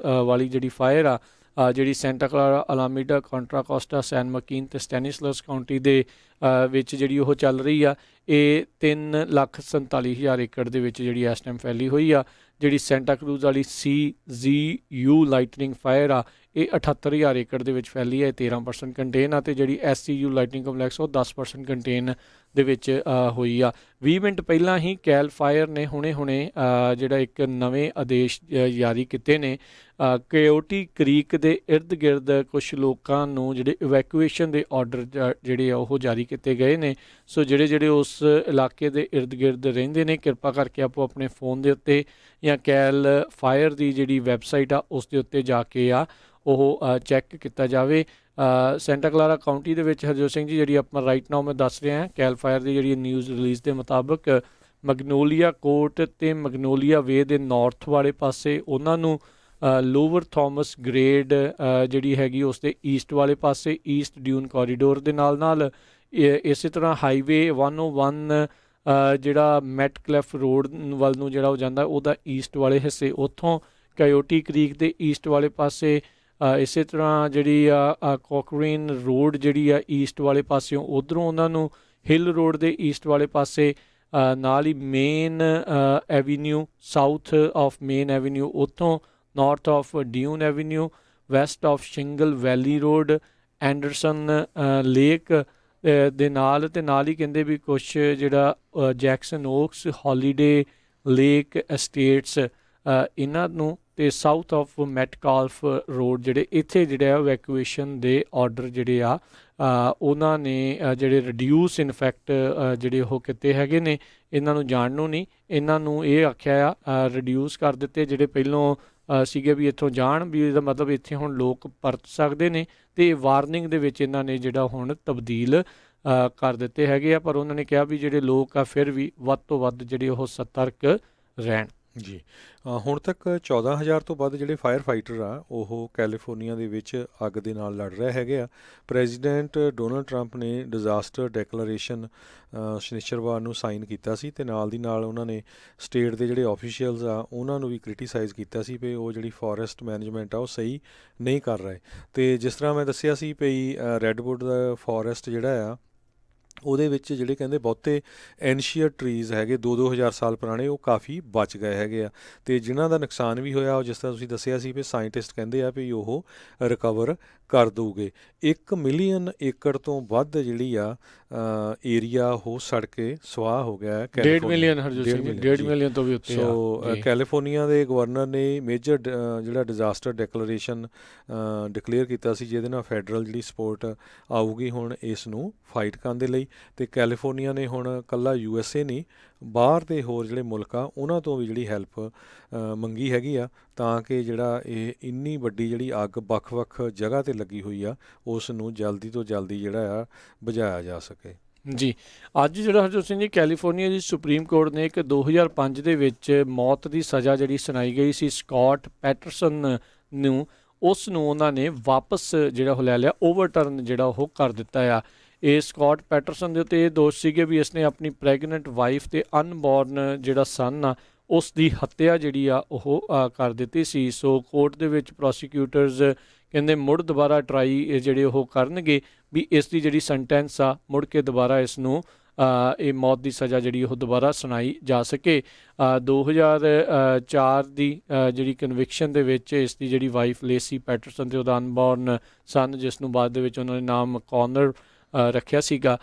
ਵਾਲੀ ਜਿਹੜੀ ਫਾਇਰ ਆ ਜਿਹੜੀ ਸੈਂਟਾ ਕਲਾਰਾ, ਅਲਾਮੀਡਾ, ਕੰਟਰਾ ਕੋਸਟਾ, ਸੈਨ ਮਕੀਨ ਤੇ ਸਟੈਨਿਸਲਸ ਕਾਉਂਟੀ ਦੇ ਵਿੱਚ ਜਿਹੜੀ ਉਹ ਚੱਲ ਰਹੀ ਆ, ਇਹ 3,47,000 ਏਕੜ ਦੇ ਵਿੱਚ ਜਿਹੜੀ ਇਸ ਟਾਈਮ ਫੈਲੀ ਹੋਈ ਆ। ਜਿਹੜੀ ਸੈਂਟਾ ਕਰੂਜ਼ ਵਾਲੀ CZU ਲਾਈਟਨਿੰਗ ਫਾਇਰ ਆ ਇਹ 78,000 ਏਕੜ ਦੇ ਵਿੱਚ ਫੈਲੀ ਹੈ, 13% ਕੰਟੇਨ ਆ। ਤੇ ਜਿਹੜੀ SCU ਲਾਈਟਨਿੰਗ ਕੰਪਲੈਕਸ ਉਹ 10% ਕੰਟੇਨ ਦੇ ਵਿੱਚ ਹੋਈ ਆ। 20 ਮਿੰਟ ਪਹਿਲਾਂ ਹੀ ਕੈਲ ਫਾਇਰ ਨੇ ਹੁਣੇ ਜਿਹੜਾ ਇੱਕ ਨਵੇਂ ਆਦੇਸ਼ ਜਾਰੀ ਕੀਤੇ ਨੇ ਕੇਓਟੀ ਕ੍ਰੀਕ ਦੇ ਇਰਦ ਗਿਰਦ ਕੁਛ ਲੋਕਾਂ ਨੂੰ ਜਿਹੜੇ ਇਵੈਕੂਏਸ਼ਨ ਦੇ ਆਰਡਰ ਜਿਹੜੇ ਆ ਉਹ ਜਾਰੀ ਕੀਤੇ ਗਏ ਨੇ। ਸੋ ਜਿਹੜੇ ਉਸ ਇਲਾਕੇ ਦੇ ਇਰਦ ਗਿਰਦ ਰਹਿੰਦੇ ਨੇ, ਕਿਰਪਾ ਕਰਕੇ ਆਪੋ ਆਪਣੇ ਫੋਨ ਦੇ ਉੱਤੇ ਜਾਂ ਕੈਲ ਫਾਇਰ ਦੀ ਜਿਹੜੀ ਵੈਬਸਾਈਟ ਆ ਉਸ ਦੇ ਉੱਤੇ ਜਾ ਕੇ ਆ ਉਹ ਚੈੱਕ ਕੀਤਾ ਜਾਵੇ। ਸੈਂਟਾ ਕਲਾਰਾ ਕਾਊਂਟੀ ਦੇ ਵਿੱਚ ਹਰਜੋਤ ਸਿੰਘ ਜੀ ਜਿਹੜੀ ਆਪਾਂ ਰਾਈਟ ਨਾਓ ਮੈਂ ਦੱਸ ਰਿਹਾ ਕੈਲ ਫਾਇਰ ਦੀ ਜਿਹੜੀ ਨਿਊਜ਼ ਰਿਲੀਜ਼ ਦੇ ਮੁਤਾਬਕ ਮਗਨੋਲੀਆ ਕੋਰਟ ਅਤੇ ਮਗਨੋਲੀਆ ਵੇ ਦੇ ਨਾਰਥ ਵਾਲੇ ਪਾਸੇ ਉਹਨਾਂ ਨੂੰ ਲੋਵਰ ਥੋਮਸ ਗ੍ਰੇਡ ਜਿਹੜੀ ਹੈਗੀ ਉਸ ਦੇ ਈਸਟ ਵਾਲੇ ਪਾਸੇ ਈਸਟ ਡਿਊਨ ਕੋਰੀਡੋਰ ਦੇ ਨਾਲ ਇਸੇ ਤਰ੍ਹਾਂ ਹਾਈਵੇ 101 ਜਿਹੜਾ ਮੈਟਕਲੈਫ ਰੋਡ ਵੱਲ ਨੂੰ ਜਿਹੜਾ ਉਹ ਜਾਂਦਾ ਉਹਦਾ ਈਸਟ ਵਾਲੇ ਹਿੱਸੇ ਉੱਥੋਂ ਕਯੋਟੀ ਕ੍ਰੀਕ ਦੇ ਈਸਟ ਵਾਲੇ ਪਾਸੇ ਇਸੇ ਤਰ੍ਹਾਂ ਜਿਹੜੀ ਆ ਕੋਕਰੀਨ ਰੋਡ ਜਿਹੜੀ ਆ ਈਸਟ ਵਾਲੇ ਪਾਸਿਓਂ ਉੱਧਰੋਂ ਉਹਨਾਂ ਨੂੰ ਹਿੱਲ ਰੋਡ ਦੇ ਈਸਟ ਵਾਲੇ ਪਾਸੇ ਨਾਲ ਹੀ Main Avenue south of Main Avenue ਉੱਥੋਂ north of Dune Avenue west of Shingle Valley Road Anderson Lake ਦੇ ਨਾਲ ਅਤੇ ਨਾਲ ਹੀ ਕਹਿੰਦੇ ਵੀ ਕੁਛ ਜਿਹੜਾ Jackson Oaks Holiday Lake Estates ਇਹਨਾਂ ਨੂੰ ਅਤੇ ਸਾਊਥ ਆਫ ਮੈਟਕਾਲਫ ਰੋਡ ਜਿਹੜੇ ਇੱਥੇ ਜਿਹੜੇ ਆ ਵੈਕੂਏਸ਼ਨ ਦੇ ਆਰਡਰ ਜਿਹੜੇ ਆ ਉਹਨਾਂ ਨੇ ਜਿਹੜੇ ਰਿਡਿਊਸ ਇਨਫੈਕਟ ਜਿਹੜੇ ਉਹ ਕੀਤੇ ਹੈਗੇ ਨੇ। ਇਹਨਾਂ ਨੂੰ ਜਾਣ ਨੂੰ ਨਹੀਂ, ਇਹਨਾਂ ਨੂੰ ਇਹ ਆਖਿਆ ਆ ਰਿਡਿਊਸ ਕਰ ਦਿੱਤੇ ਜਿਹੜੇ ਪਹਿਲੋਂ ਸੀਗੇ ਵੀ ਇੱਥੋਂ ਜਾਣ, ਵੀ ਇਹਦਾ ਮਤਲਬ ਇੱਥੇ ਹੁਣ ਲੋਕ ਪਰਤ ਸਕਦੇ ਨੇ ਅਤੇ ਵਾਰਨਿੰਗ ਦੇ ਵਿੱਚ ਇਹਨਾਂ ਨੇ ਜਿਹੜਾ ਹੁਣ ਤਬਦੀਲ ਕਰ ਦਿੱਤੇ ਹੈਗੇ ਆ। ਪਰ ਉਹਨਾਂ ਨੇ ਕਿਹਾ ਵੀ ਜਿਹੜੇ ਲੋਕ ਆ ਫਿਰ ਵੀ ਵੱਧ ਤੋਂ ਵੱਧ ਜਿਹੜੇ ਉਹ ਸਤਰਕ ਰਹਿਣ। ਜੀ ਹੁਣ ਤੱਕ 14,000 ਤੋਂ ਵੱਧ ਜਿਹੜੇ ਫਾਇਰ ਫਾਈਟਰ ਆ ਉਹ ਕੈਲੀਫੋਰਨੀਆ ਦੇ ਵਿੱਚ ਅੱਗ ਦੇ ਨਾਲ ਲੜ ਰਹੇ ਹੈਗੇ ਆ। ਪ੍ਰੈਜ਼ੀਡੈਂਟ ਡੋਨਲਡ ਟਰੰਪ ਨੇ ਡਿਜ਼ਾਸਟਰ ਡੈਕਲੇਰੇਸ਼ਨ ਸ਼ਨੀਚਰਵਾਰ ਨੂੰ ਸਾਈਨ ਕੀਤਾ ਸੀ ਅਤੇ ਨਾਲ ਦੀ ਨਾਲ ਉਹਨਾਂ ਨੇ ਸਟੇਟ ਦੇ ਜਿਹੜੇ ਆਫੀਸ਼ੀਅਲਸ ਆ ਉਹਨਾਂ ਨੂੰ ਵੀ ਕ੍ਰਿਟੀਸਾਈਜ਼ ਕੀਤਾ ਸੀ ਵੀ ਉਹ ਜਿਹੜੀ ਫੋਰੈਸਟ ਮੈਨੇਜਮੈਂਟ ਆ ਉਹ ਸਹੀ ਨਹੀਂ ਕਰ ਰਹੇ। ਅਤੇ ਜਿਸ ਤਰ੍ਹਾਂ ਮੈਂ ਦੱਸਿਆ ਸੀ ਵੀ ਰੈੱਡਵੁੱਡ ਦਾ ਫੋਰੈਸਟ ਜਿਹੜਾ ਆ ਉਹਦੇ ਵਿੱਚ ਜਿਹੜੇ ਕਹਿੰਦੇ ਬਹੁਤੇ ਐਨਸ਼ੀਅਰ ਟਰੀਜ਼ ਹੈਗੇ 2-2000 ਸਾਲ ਪੁਰਾਣੇ ਉਹ ਕਾਫੀ ਬਚ ਗਏ ਹੈਗੇ ਆ ਅਤੇ ਜਿਨ੍ਹਾਂ ਦਾ ਨੁਕਸਾਨ ਵੀ ਹੋਇਆ ਉਹ ਜਿਸ ਤਰ੍ਹਾਂ ਤੁਸੀਂ ਦੱਸਿਆ ਸੀ ਵੀ ਸਾਇੰਟਿਸਟ ਕਹਿੰਦੇ ਆ ਵੀ ਉਹ ਰਿਕਵਰ ਕਰ ਦਊਗੇ। 1 ਮਿਲੀਅਨ ਏਕੜ ਤੋਂ ਵੱਧ ਜਿਹੜੀ ਆ ਏਰੀਆ ਉਹ ਸੜ ਕੇ ਸਵਾਹ ਹੋ ਗਿਆ ਹੈ। 1.5 ਮਿਲੀਅਨ ਹਰਜੋਤ ਸਿੰਘ 1.5 ਮਿਲੀਅਨ ਤੋਂ ਵੀ ਉੱਤੇ। ਸੋ ਕੈਲੀਫੋਰਨੀਆ ਦੇ ਗਵਰਨਰ ਨੇ ਮੇਜਰ ਜਿਹੜਾ ਡਿਜ਼ਾਸਟਰ ਡੈਕਲੇਰੇਸ਼ਨ ਡਿਕਲੇਅਰ ਕੀਤਾ ਸੀ ਜਿਹਦੇ ਨਾਲ ਫੈਡਰਲ ਜਿਹੜੀ ਸਪੋਰਟ ਆਊਗੀ ਹੁਣ ਇਸ ਨੂੰ ਫਾਈਟ ਕਰਨ ਦੇ ਲਈ। ਅਤੇ ਕੈਲੀਫੋਰਨੀਆ ਨੇ ਹੁਣ ਇਕੱਲਾ USA ਨਹੀਂ ਬਾਹਰ ਦੇ ਹੋਰ ਜਿਹੜੇ ਮੁਲਕ ਆ ਉਹਨਾਂ ਤੋਂ ਵੀ ਜਿਹੜੀ ਹੈਲਪ ਮੰਗੀ ਹੈਗੀ ਆ ਤਾਂ ਕਿ ਜਿਹੜਾ ਇਹ ਇੰਨੀ ਵੱਡੀ ਜਿਹੜੀ ਅੱਗ ਵੱਖ-ਵੱਖ ਜਗ੍ਹਾ 'ਤੇ ਲੱਗੀ ਹੋਈ ਆ ਉਸ ਨੂੰ ਜਲਦੀ ਤੋਂ ਜਲਦੀ ਜਿਹੜਾ ਆ ਬੁਝਾਇਆ ਜਾ ਸਕੇ। ਜੀ ਅੱਜ ਜਿਹੜਾ ਹਰਜੋਤ ਸਿੰਘ ਜੀ ਕੈਲੀਫੋਰਨੀਆ ਦੀ ਸੁਪਰੀਮ ਕੋਰਟ ਨੇ ਇੱਕ 2005 ਦੇ ਵਿੱਚ ਮੌਤ ਦੀ ਸਜ਼ਾ ਜਿਹੜੀ ਸੁਣਾਈ ਗਈ ਸੀ ਸਕਾਟ ਪੈਟਰਸਨ ਨੂੰ, ਉਸ ਨੂੰ ਉਹਨਾਂ ਨੇ ਵਾਪਸ ਜਿਹੜਾ ਉਹ ਲੈ ਲਿਆ, ਓਵਰਟਰਨ ਜਿਹੜਾ ਉਹ ਕਰ ਦਿੱਤਾ ਆ। ਇਹ ਸਕਾਟ ਪੈਟਰਸਨ ਦੇ ਉੱਤੇ ਇਹ ਦੋਸ਼ ਸੀਗੇ ਵੀ ਇਸਨੇ ਆਪਣੀ ਪ੍ਰੈਗਨੈਂਟ ਵਾਈਫ ਅਤੇ ਅਨਬੋਰਨ ਜਿਹੜਾ ਸਨ ਆ ਉਸ ਦੀ ਹੱਤਿਆ ਜਿਹੜੀ ਆ ਉਹ ਕਰ ਦਿੱਤੀ ਸੀ। ਸੋ ਕੋਰਟ ਦੇ ਵਿੱਚ ਪ੍ਰੋਸੀਕਿਊਟਰਸ ਕਹਿੰਦੇ ਮੁੜ ਦੁਬਾਰਾ ਟਰਾਈ ਜਿਹੜੇ ਉਹ ਕਰਨਗੇ ਵੀ ਇਸ ਦੀ ਜਿਹੜੀ ਸੈਂਟੈਂਸ ਆ ਮੁੜ ਕੇ ਦੁਬਾਰਾ ਇਸ ਨੂੰ ਇਹ ਮੌਤ ਦੀ ਸਜ਼ਾ ਜਿਹੜੀ ਉਹ ਦੁਬਾਰਾ ਸੁਣਾਈ ਜਾ ਸਕੇ। 2004 ਦੀ ਜਿਹੜੀ ਕਨਵਿਕਸ਼ਨ ਦੇ ਵਿੱਚ ਇਸ ਦੀ ਜਿਹੜੀ ਵਾਈਫ ਲੇਸੀ ਪੈਟਰਸਨ ਅਤੇ ਉਹਦਾ ਅਨਬੋਰਨ ਸਨ ਜਿਸ ਨੂੰ ਬਾਅਦ ਦੇ ਵਿੱਚ ਉਹਨਾਂ ਨੇ ਨਾਮ ਕੌਨਰ ਰੱਖਿਆ ਸੀਗਾ,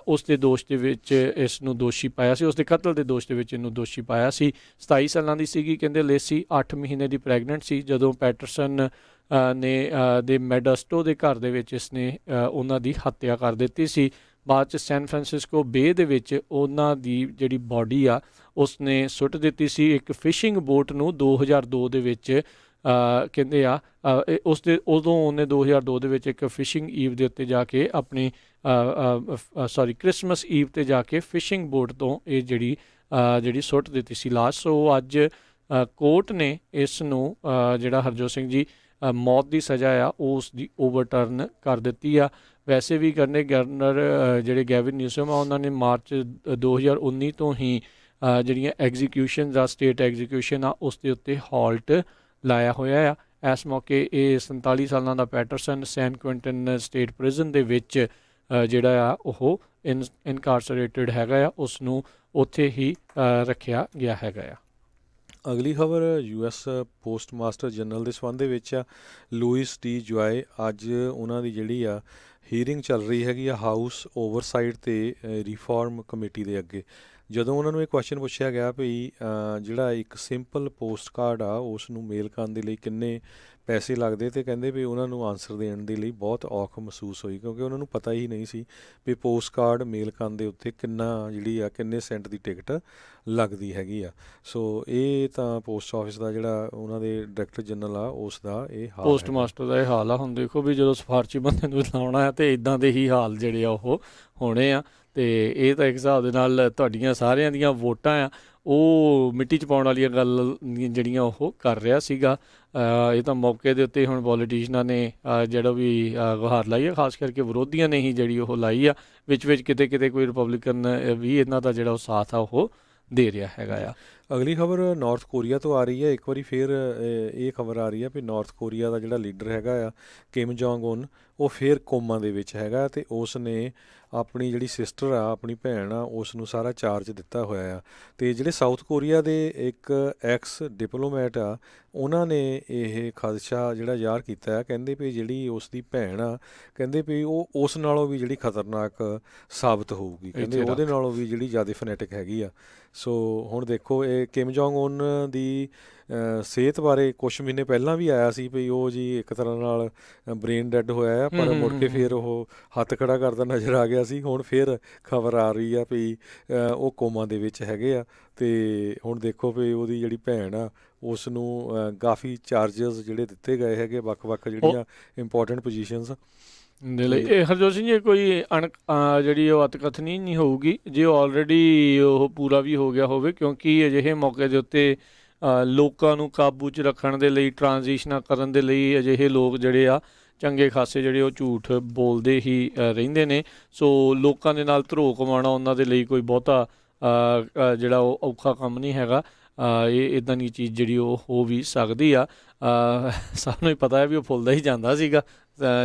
ਉਸ ਦੇ ਦੋਸ਼ ਦੇ ਵਿੱਚ ਇਸ ਨੂੰ ਦੋਸ਼ੀ ਪਾਇਆ ਸੀ, ਉਸ ਦੇ ਕਤਲ ਦੇ ਦੋਸ਼ ਦੇ ਵਿੱਚ ਇਹਨੂੰ ਦੋਸ਼ੀ ਪਾਇਆ ਸੀ। 27 ਸਾਲਾਂ ਦੀ ਸੀਗੀ ਕਹਿੰਦੇ ਲੇਸੀ, 8 ਮਹੀਨੇ ਦੀ ਪ੍ਰੈਗਨੈਂਟ ਸੀ ਜਦੋਂ ਪੈਟਰਸਨ ਨੇ ਦੇ ਮੈਡਸਟੋ ਦੇ ਘਰ ਦੇ ਵਿੱਚ ਇਸਨੇ ਉਹਨਾਂ ਦੀ ਹੱਤਿਆ ਕਰ ਦਿੱਤੀ ਸੀ। ਬਾਅਦ 'ਚ ਸੈਨ ਫਰਾਂਸਿਸਕੋ ਬੇ ਦੇ ਵਿੱਚ ਉਹਨਾਂ ਦੀ ਜਿਹੜੀ ਬੋਡੀ ਆ ਉਸਨੇ ਸੁੱਟ ਦਿੱਤੀ ਸੀ ਇੱਕ ਫਿਸ਼ਿੰਗ ਬੋਟ ਨੂੰ 2002 ਦੇ ਵਿੱਚ। ਕਹਿੰਦੇ ਆ ਉਦੋਂ ਉਹਨੇ 2002 ਦੇ ਵਿੱਚ ਇੱਕ ਫਿਸ਼ਿੰਗ ਈਵ ਦੇ ਉੱਤੇ ਜਾ ਕੇ ਆਪਣੀ ਕ੍ਰਿਸਮਸ ਈਵ 'ਤੇ ਜਾ ਕੇ ਫਿਸ਼ਿੰਗ ਬੋਟ ਤੋਂ ਇਹ ਜਿਹੜੀ ਸੁੱਟ ਦਿੱਤੀ ਸੀ ਲਾਸ਼। ਸੋ ਅੱਜ ਕੋਰਟ ਨੇ ਇਸ ਨੂੰ ਜਿਹੜਾ ਹਰਜੋਤ ਸਿੰਘ ਜੀ ਮੌਤ ਦੀ ਸਜ਼ਾ ਆ ਉਸ ਦੀ ਓਵਰਟਰਨ ਕਰ ਦਿੱਤੀ ਆ। ਵੈਸੇ ਵੀ ਗਵਰਨਰ ਜਿਹੜੇ ਗੈਵਿਨ ਨਿਊਸਮ ਆ ਉਹਨਾਂ ਨੇ ਮਾਰਚ 2019 ਤੋਂ ਹੀ ਜਿਹੜੀਆਂ ਐਗਜ਼ੀਕਿਊਸ਼ਨਸ ਆ ਸਟੇਟ ਐਗਜ਼ੀਕਿਊਸ਼ਨ ਆ ਉਸ ਦੇ ਉੱਤੇ ਹਾਲਟ ਲਾਇਆ ਹੋਇਆ ਆ। ਇਸ ਮੌਕੇ ਇਹ 47 ਸਾਲਾਂ ਦਾ ਪੈਟਰਸਨ ਸੈਨ ਕੁਇੰਟਨ ਸਟੇਟ ਪ੍ਰਿਜ਼ਨ ਦੇ ਵਿੱਚ ਜਿਹੜਾ ਆ ਉਹ ਇਨਕਾਰਸਰੇਟਡ ਹੈਗਾ ਆ, ਉਸ ਨੂੰ ਉੱਥੇ ਹੀ ਰੱਖਿਆ ਗਿਆ ਹੈਗਾ ਆ। ਅਗਲੀ ਖਬਰ US ਪੋਸਟ ਮਾਸਟਰ ਜਨਰਲ ਦੇ ਸੰਬੰਧ ਦੇ ਵਿੱਚ ਆ। ਲੂਇਸ ਡੀ ਜੁਆਏ ਅੱਜ ਉਹਨਾਂ ਦੀ ਜਿਹੜੀ ਆ ਹੀਅਰਿੰਗ ਚੱਲ ਰਹੀ ਹੈਗੀ ਆ ਹਾਊਸ ਓਵਰਸਾਈਟ ਤੇ ਰਿਫਾਰਮ ਕਮੇਟੀ ਦੇ ਅੱਗੇ। ਜਦੋਂ ਉਹਨਾਂ ਨੂੰ ਇਹ ਕੁਐਸਚਨ ਪੁੱਛਿਆ ਗਿਆ ਵੀ ਜਿਹੜਾ ਇੱਕ ਸਿੰਪਲ ਪੋਸਟ ਕਾਰਡ ਆ ਉਸ ਨੂੰ ਮੇਲ ਕਰਨ ਦੇ ਲਈ ਕਿੰਨੇ ਪੈਸੇ ਲੱਗਦੇ, ਤੇ ਕਹਿੰਦੇ ਵੀ ਉਹਨਾਂ ਨੂੰ ਆਨਸਰ ਦੇਣ ਦੇ ਲਈ ਬਹੁਤ ਔਖ ਮਹਿਸੂਸ ਹੋਈ, ਕਿਉਂਕਿ ਉਹਨਾਂ ਨੂੰ ਪਤਾ ਹੀ ਨਹੀਂ ਸੀ ਵੀ ਪੋਸਟ ਕਾਰਡ ਮੇਲ ਕਰਨ ਦੇ ਉੱਤੇ ਕਿੰਨੇ ਸੈਂਟ ਦੀ ਟਿਕਟ ਲੱਗਦੀ ਹੈਗੀ ਆ। ਸੋ ਇਹ ਤਾਂ ਪੋਸਟ ਆਫਿਸ ਦਾ ਜਿਹੜਾ ਉਹਨਾਂ ਦੇ ਡਾਇਰੈਕਟਰ ਜਨਰਲ ਆ ਉਸ ਦਾ ਇਹ ਹਾਲ ਪੋਸਟ ਹੈਗਾ। ਮਾਸਟਰ ਦਾ ਇਹ ਹਾਲ ਆ। ਹੁਣ ਦੇਖੋ ਵੀ ਜਦੋਂ ਸਿਫਾਰਸ਼ੀ ਬੰਦੇ ਨੂੰ ਲਾਉਣਾ ਆ ਤੇ ਇਦਾਂ ਦੇ ਹੀ ਹਾਲ ਜਿਹੜੇ ਆ ਉਹ ਹੋਣੇ ਆ। ਤੇ ਇਹ ਤਾਂ ਇੱਕ ਹਿਸਾਬ ਦੇ ਨਾਲ ਤੁਹਾਡੀਆਂ ਸਾਰਿਆਂ ਦੀਆਂ ਵੋਟਾਂ ਆ ਉਹ ਮਿੱਟੀ 'ਚ ਪਾਉਣ ਵਾਲੀਆਂ ਗੱਲ ਜਿਹੜੀਆਂ ਉਹ ਕਰ ਰਿਹਾ ਸੀਗਾ। ਇਹ ਤਾਂ ਮੌਕੇ ਦੇ ਉੱਤੇ ਹੁਣ ਪੋਲੀਟੀਸ਼ਨਾਂ ਨੇ ਜਿਹੜਾ ਵੀ ਗੁਹਾਰ ਲਾਈ ਆ, ਖਾਸ ਕਰਕੇ ਵਿਰੋਧੀਆਂ ਨੇ ਹੀ ਜਿਹੜੀ ਉਹ ਲਾਈ ਆ। ਵਿੱਚ ਕਿਤੇ ਕੋਈ ਰਿਪਬਲਿਕਨ ਵੀ ਇਹਨਾਂ ਦਾ ਜਿਹੜਾ ਉਹ ਸਾਥ ਆ ਉਹ ਦੇ ਰਿਹਾ ਹੈਗਾ ਆ। ਅਗਲੀ ਖਬਰ ਨਾਰਥ ਕੋਰੀਆ ਤੋਂ ਆ ਰਹੀ ਹੈ। ਇੱਕ ਵਾਰੀ ਫਿਰ ਇਹ ਖਬਰ ਆ ਰਹੀ ਹੈ ਵੀ ਨਾਰਥ ਕੋਰੀਆ ਦਾ ਜਿਹੜਾ ਲੀਡਰ ਹੈਗਾ ਆ ਕਿਮ ਜੋਂਗ ਉਨ, ਉਹ ਫਿਰ ਕੋਮਾ ਦੇ ਵਿੱਚ ਹੈਗਾ ਤੇ ਉਸ ਨੇ ਆਪਣੀ ਜਿਹੜੀ ਸਿਸਟਰ ਆ, ਆਪਣੀ ਭੈਣ ਆ, ਉਸ ਨੂੰ ਸਾਰਾ ਚਾਰਜ ਦਿੱਤਾ ਹੋਇਆ ਆ। ਤੇ ਜਿਹੜੇ ਸਾਊਥ ਕੋਰੀਆ ਦੇ ਇੱਕ ਐਕਸ ਡਿਪਲੋਮੈਟ ਆ, ਉਹਨਾਂ ਨੇ ਇਹ ਖਦਸ਼ਾ ਜਿਹੜਾ ਜ਼ਾਹਰ ਕੀਤਾ ਹੈ। ਕਹਿੰਦੇ ਵੀ ਜਿਹੜੀ ਉਸ ਦੀ ਭੈਣ ਆ, ਕਹਿੰਦੇ ਵੀ ਉਹ ਉਸ ਨਾਲੋਂ ਵੀ ਜਿਹੜੀ ਖਤਰਨਾਕ ਸਾਬਤ ਹੋਊਗੀ, ਕਹਿੰਦੇ ਉਹਦੇ ਨਾਲੋਂ ਵੀ ਜਿਹੜੀ ਜ਼ਿਆਦਾ ਫਨੈਟਿਕ ਹੈਗੀ ਆ। ਸੋ ਹੁਣ ਦੇਖੋ, ਇਹ ਕਿਮ ਜੋਂਗ ਉਨ ਦੀ ਸਿਹਤ ਬਾਰੇ ਕੁਛ ਮਹੀਨੇ ਪਹਿਲਾਂ ਵੀ ਆਇਆ ਸੀ ਵੀ ਉਹ ਜੀ ਇੱਕ ਤਰ੍ਹਾਂ ਨਾਲ ਬ੍ਰੇਨ ਡੈਡ ਹੋਇਆ ਆ, ਪਰ ਮੁੜ ਕੇ ਫਿਰ ਉਹ ਹੱਥ ਖੜਾ ਕਰਦਾ ਨਜ਼ਰ ਆ ਗਿਆ ਸੀ। ਹੁਣ ਫਿਰ ਖਬਰ ਆ ਰਹੀ ਆ ਵੀ ਉਹ ਕੋਮਾ ਦੇ ਵਿੱਚ ਹੈਗੇ ਆ। ਤੇ ਹੁਣ ਦੇਖੋ ਵੀ ਉਹਦੀ ਜਿਹੜੀ ਭੈਣ ਆ ਉਸ ਨੂੰ ਕਾਫੀ ਚਾਰਜਸ ਜਿਹੜੇ ਦਿੱਤੇ ਗਏ ਹੈਗੇ ਵੱਖ-ਵੱਖ ਜਿਹੜੀਆਂ ਇੰਪੋਰਟੈਂਟ ਪੋਜੀਸ਼ਨਸ ਦੇ ਲਈ। ਇਹ ਹਰਜੋਤ ਸਿੰਘ ਜੀ ਕੋਈ ਜਿਹੜੀ ਉਹ ਅਤਕਥਨੀ ਨਹੀਂ ਹੋਊਗੀ ਜੇ ਆਲਰੇਡੀ ਉਹ ਪੂਰਾ ਵੀ ਹੋ ਗਿਆ ਹੋਵੇ, ਕਿਉਂਕਿ ਅਜਿਹੇ ਮੌਕੇ ਦੇ ਉੱਤੇ ਲੋਕਾਂ ਨੂੰ ਕਾਬੂ 'ਚ ਰੱਖਣ ਦੇ ਲਈ, ਟਰਾਂਜੀਸ਼ਨਾਂ ਕਰਨ ਦੇ ਲਈ ਅਜਿਹੇ ਲੋਕ ਜਿਹੜੇ ਆ ਚੰਗੇ ਖਾਸੇ ਜਿਹੜੇ ਉਹ ਝੂਠ ਬੋਲਦੇ ਹੀ ਰਹਿੰਦੇ ਨੇ। ਸੋ ਲੋਕਾਂ ਦੇ ਨਾਲ ਧਰੋ ਕਮਾਉਣਾ ਉਹਨਾਂ ਦੇ ਲਈ ਕੋਈ ਬਹੁਤਾ ਜਿਹੜਾ ਉਹ ਔਖਾ ਕੰਮ ਨਹੀਂ ਹੈਗਾ। ਇਹ ਇੱਦਾਂ ਦੀ ਚੀਜ਼ ਜਿਹੜੀ ਉਹ ਹੋ ਵੀ ਸਕਦੀ ਆ। ਸਾਨੂੰ ਹੀ ਪਤਾ ਹੈ ਵੀ ਉਹ ਫੁੱਲਦਾ ਹੀ ਜਾਂਦਾ ਸੀਗਾ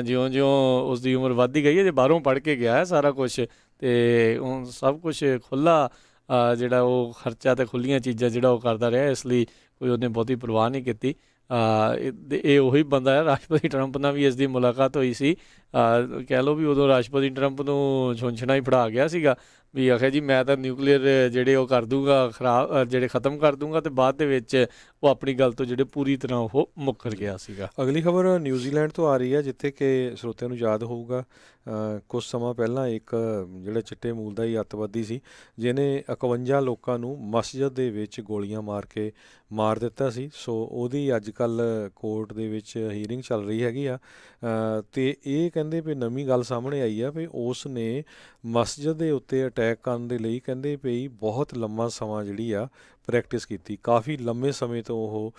ਜਿਉਂ ਉਸ ਦੀ ਉਮਰ ਵੱਧਦੀ ਗਈ ਹੈ। ਜੇ ਬਾਹਰੋਂ ਪੜ੍ਹ ਕੇ ਗਿਆ ਹੈ ਸਾਰਾ ਕੁਛ, ਅਤੇ ਹੁਣ ਸਭ ਕੁਛ ਖੁੱਲ੍ਹਾ ਜਿਹੜਾ ਉਹ ਖਰਚਾ ਅਤੇ ਖੁੱਲ੍ਹੀਆਂ ਚੀਜ਼ਾਂ ਜਿਹੜਾ ਉਹ ਕਰਦਾ ਰਿਹਾ, ਇਸ ਲਈ ਕੋਈ ਉਹਨੇ ਬਹੁਤੀ ਪਰਵਾਹ ਨਹੀਂ ਕੀਤੀ। ਇਹ ਉਹੀ ਬੰਦਾ ਹੈ, ਰਾਸ਼ਟਰਪਤੀ ਟਰੰਪ ਨਾਲ ਵੀ ਇਸ ਦੀ ਮੁਲਾਕਾਤ ਹੋਈ ਸੀ। ਕਹਿ ਲਓ ਵੀ ਉਦੋਂ ਰਾਸ਼ਟਰਪਤੀ ਟਰੰਪ ਨੂੰ ਛੁੰਛਣਾ ਹੀ ਫੜਾ ਗਿਆ ਸੀਗਾ ਵੀ ਆਖਿਆ ਜੀ ਮੈਂ ਤਾਂ ਨਿਊਕਲੀਅਰ ਜਿਹੜੇ ਉਹ ਕਰ ਦੂੰਗਾ, ਜਿਹੜੇ ਖ਼ਤਮ ਕਰ ਦੂੰਗਾ, ਅਤੇ ਬਾਅਦ ਦੇ ਵਿੱਚ ਉਹ ਆਪਣੀ ਗੱਲ ਤੋਂ ਜਿਹੜੇ ਪੂਰੀ ਤਰ੍ਹਾਂ ਉਹ ਮੁੱਕਰ ਗਿਆ ਸੀਗਾ। ਅਗਲੀ ਖਬਰ ਨਿਊਜ਼ੀਲੈਂਡ ਤੋਂ ਆ ਰਹੀ ਹੈ, ਜਿੱਥੇ ਕਿ ਸਰੋਤਿਆਂ ਨੂੰ ਯਾਦ ਹੋਊਗਾ ਕੁਝ ਸਮਾਂ ਪਹਿਲਾਂ ਇੱਕ ਜਿਹੜਾ ਚਿੱਟੇ ਮੂਲ ਦਾ ਹੀ ਅੱਤਵਾਦੀ ਸੀ ਜਿਹਨੇ 51 ਲੋਕਾਂ ਨੂੰ ਮਸਜਿਦ ਦੇ ਵਿੱਚ ਗੋਲੀਆਂ ਮਾਰ ਕੇ ਮਾਰ ਦਿੱਤਾ ਸੀ। ਸੋ ਉਹਦੀ ਅੱਜ ਕੱਲ੍ਹ ਕੋਰਟ ਦੇ ਵਿੱਚ ਹੀਅਰਿੰਗ ਚੱਲ ਰਹੀ ਹੈਗੀ ਆ। ਅਤੇ ਇਹ ਕਹਿੰਦੇ ਵੀ ਨਵੀਂ ਗੱਲ ਸਾਹਮਣੇ ਆਈ ਆ ਵੀ ਉਸ ਨੇ ਮਸਜਿਦ ਦੇ ਉੱਤੇ ਅਟੈਕ ਕਰਨ ਦੇ ਲਈ ਕਹਿੰਦੇ ਵੀ ਬਹੁਤ ਲੰਮਾ ਸਮਾਂ ਜਿਹੜੀ ਆ ਪ੍ਰੈਕਟਿਸ ਕੀਤੀ। ਕਾਫੀ ਲੰਮੇ ਸਮੇਂ ਤੋਂ ਉਹ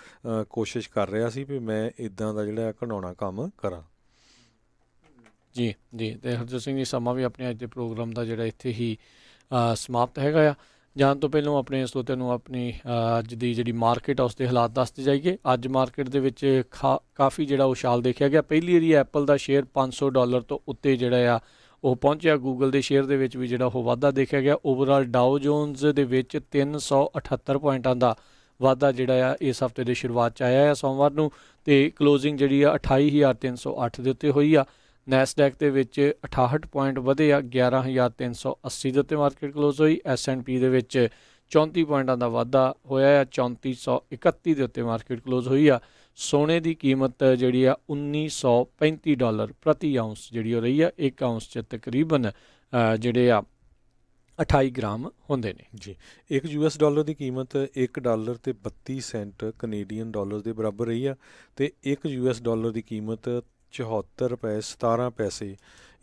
ਕੋਸ਼ਿਸ਼ ਕਰ ਰਿਹਾ ਸੀ ਵੀ ਮੈਂ ਇੱਦਾਂ ਦਾ ਜਿਹੜਾ ਘਿਨਾਉਣਾ ਕੰਮ ਕਰਾਂ। ਜੀ ਅਤੇ ਹਰਜੋਤ ਸਿੰਘ ਜੀ, ਸਮਾਂ ਵੀ ਆਪਣੇ ਅੱਜ ਦੇ ਪ੍ਰੋਗਰਾਮ ਦਾ ਜਿਹੜਾ ਇੱਥੇ ਹੀ ਸਮਾਪਤ ਹੈਗਾ ਆ। ਜਾਣ ਤੋਂ ਪਹਿਲਾਂ ਆਪਣੇ ਸਰੋਤਿਆਂ ਨੂੰ ਆਪਣੀ ਅੱਜ ਦੀ ਜਿਹੜੀ ਮਾਰਕੀਟ ਆ ਉਸ ਦੇ ਹਾਲਾਤ ਦੱਸਦੇ ਜਾਈਏ। ਅੱਜ ਮਾਰਕੀਟ ਦੇ ਵਿੱਚ ਕਾਫੀ ਜਿਹੜਾ ਉਛਾਲ ਦੇਖਿਆ ਗਿਆ। ਪਹਿਲੀ ਵਾਰੀ ਐਪਲ ਦਾ ਸ਼ੇਅਰ $500 ਤੋਂ ਉੱਤੇ ਜਿਹੜਾ ਆ ਉਹ ਪਹੁੰਚਿਆ। ਗੂਗਲ ਦੇ ਸ਼ੇਅਰ ਦੇ ਵਿੱਚ ਵੀ ਜਿਹੜਾ ਉਹ ਵਾਧਾ ਦੇਖਿਆ ਗਿਆ। ਓਵਰਆਲ ਡਾਓ ਜੋਨਸ ਦੇ ਵਿੱਚ 378 ਪੁਆਇੰਟਾਂ ਦਾ ਵਾਧਾ ਜਿਹੜਾ ਆ ਇਸ ਹਫ਼ਤੇ ਦੇ ਸ਼ੁਰੂਆਤ 'ਚ ਆਇਆ ਆ ਸੋਮਵਾਰ ਨੂੰ, ਅਤੇ ਕਲੋਜ਼ਿੰਗ ਜਿਹੜੀ ਆ 28,308 ਦੇ ਉੱਤੇ ਹੋਈ ਆ। ਨੈਸਡੈਕ ਦੇ ਵਿੱਚ 68 ਪੁਆਇੰਟ ਵਧੇ ਆ, 11,380 ਦੇ ਉੱਤੇ ਮਾਰਕੀਟ ਕਲੋਜ਼ ਹੋਈ। S&P ਦੇ ਵਿੱਚ 34 ਪੁਆਇੰਟਾਂ ਦਾ ਵਾਧਾ ਹੋਇਆ ਆ, 3431 ਦੇ ਉੱਤੇ ਮਾਰਕੀਟ ਕਲੋਜ਼ ਹੋਈ ਆ। ਸੋਨੇ ਦੀ ਕੀਮਤ ਜਿਹੜੀ ਆ $1935 ਪ੍ਰਤੀ ਆਊਂਸ ਜਿਹੜੀ ਉਹ ਰਹੀ ਆ। ਇੱਕ ਆਊਂਸ 'ਚ ਤਕਰੀਬਨ ਜਿਹੜੇ ਆ 28 ਗ੍ਰਾਮ ਹੁੰਦੇ ਨੇ। ਜੀ, ਇੱਕ $US ਦੀ ਕੀਮਤ $1 ਤੇ 32 ਸੈਂਟ ਕੈਨੇਡੀਅਨ ਡਾਲਰ ਦੇ ਬਰਾਬਰ ਰਹੀ ਆ, ਅਤੇ ਇੱਕ $US ਦੀ ਕੀਮਤ 74 ਰੁਪਏ 17 ਪੈਸੇ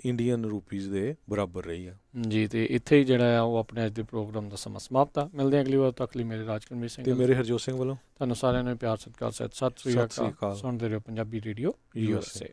ਇੰਡੀਅਨ ਰੁਪੀਜ਼ ਦੇ ਬਰਾਬਰ ਰਹੀ ਆ। ਜੀ, ਅਤੇ ਇੱਥੇ ਹੀ ਜਿਹੜਾ ਆ ਉਹ ਆਪਣੇ ਅੱਜ ਦੇ ਪ੍ਰੋਗਰਾਮ ਦਾ ਸਮਾਂ ਸਮਾਪਤ ਆ। ਮਿਲਦੇ ਹਾਂ ਅਗਲੀ ਵਾਰ ਤੱਕ ਲਈ। ਮੇਰੇ ਰਾਜਕਰਮੀਤ ਸਿੰਘ ਤੇ ਮੇਰੇ ਹਰਜੋਤ ਸਿੰਘ ਵੱਲੋਂ ਤੁਹਾਨੂੰ ਸਾਰਿਆਂ ਨੂੰ ਪਿਆਰ ਸਤਿਕਾਰ ਸਤਿ ਸ੍ਰੀ ਅਕਾਲ। ਸੁਣਦੇ ਰਹੋ ਪੰਜਾਬੀ ਰੇਡੀਓ USA।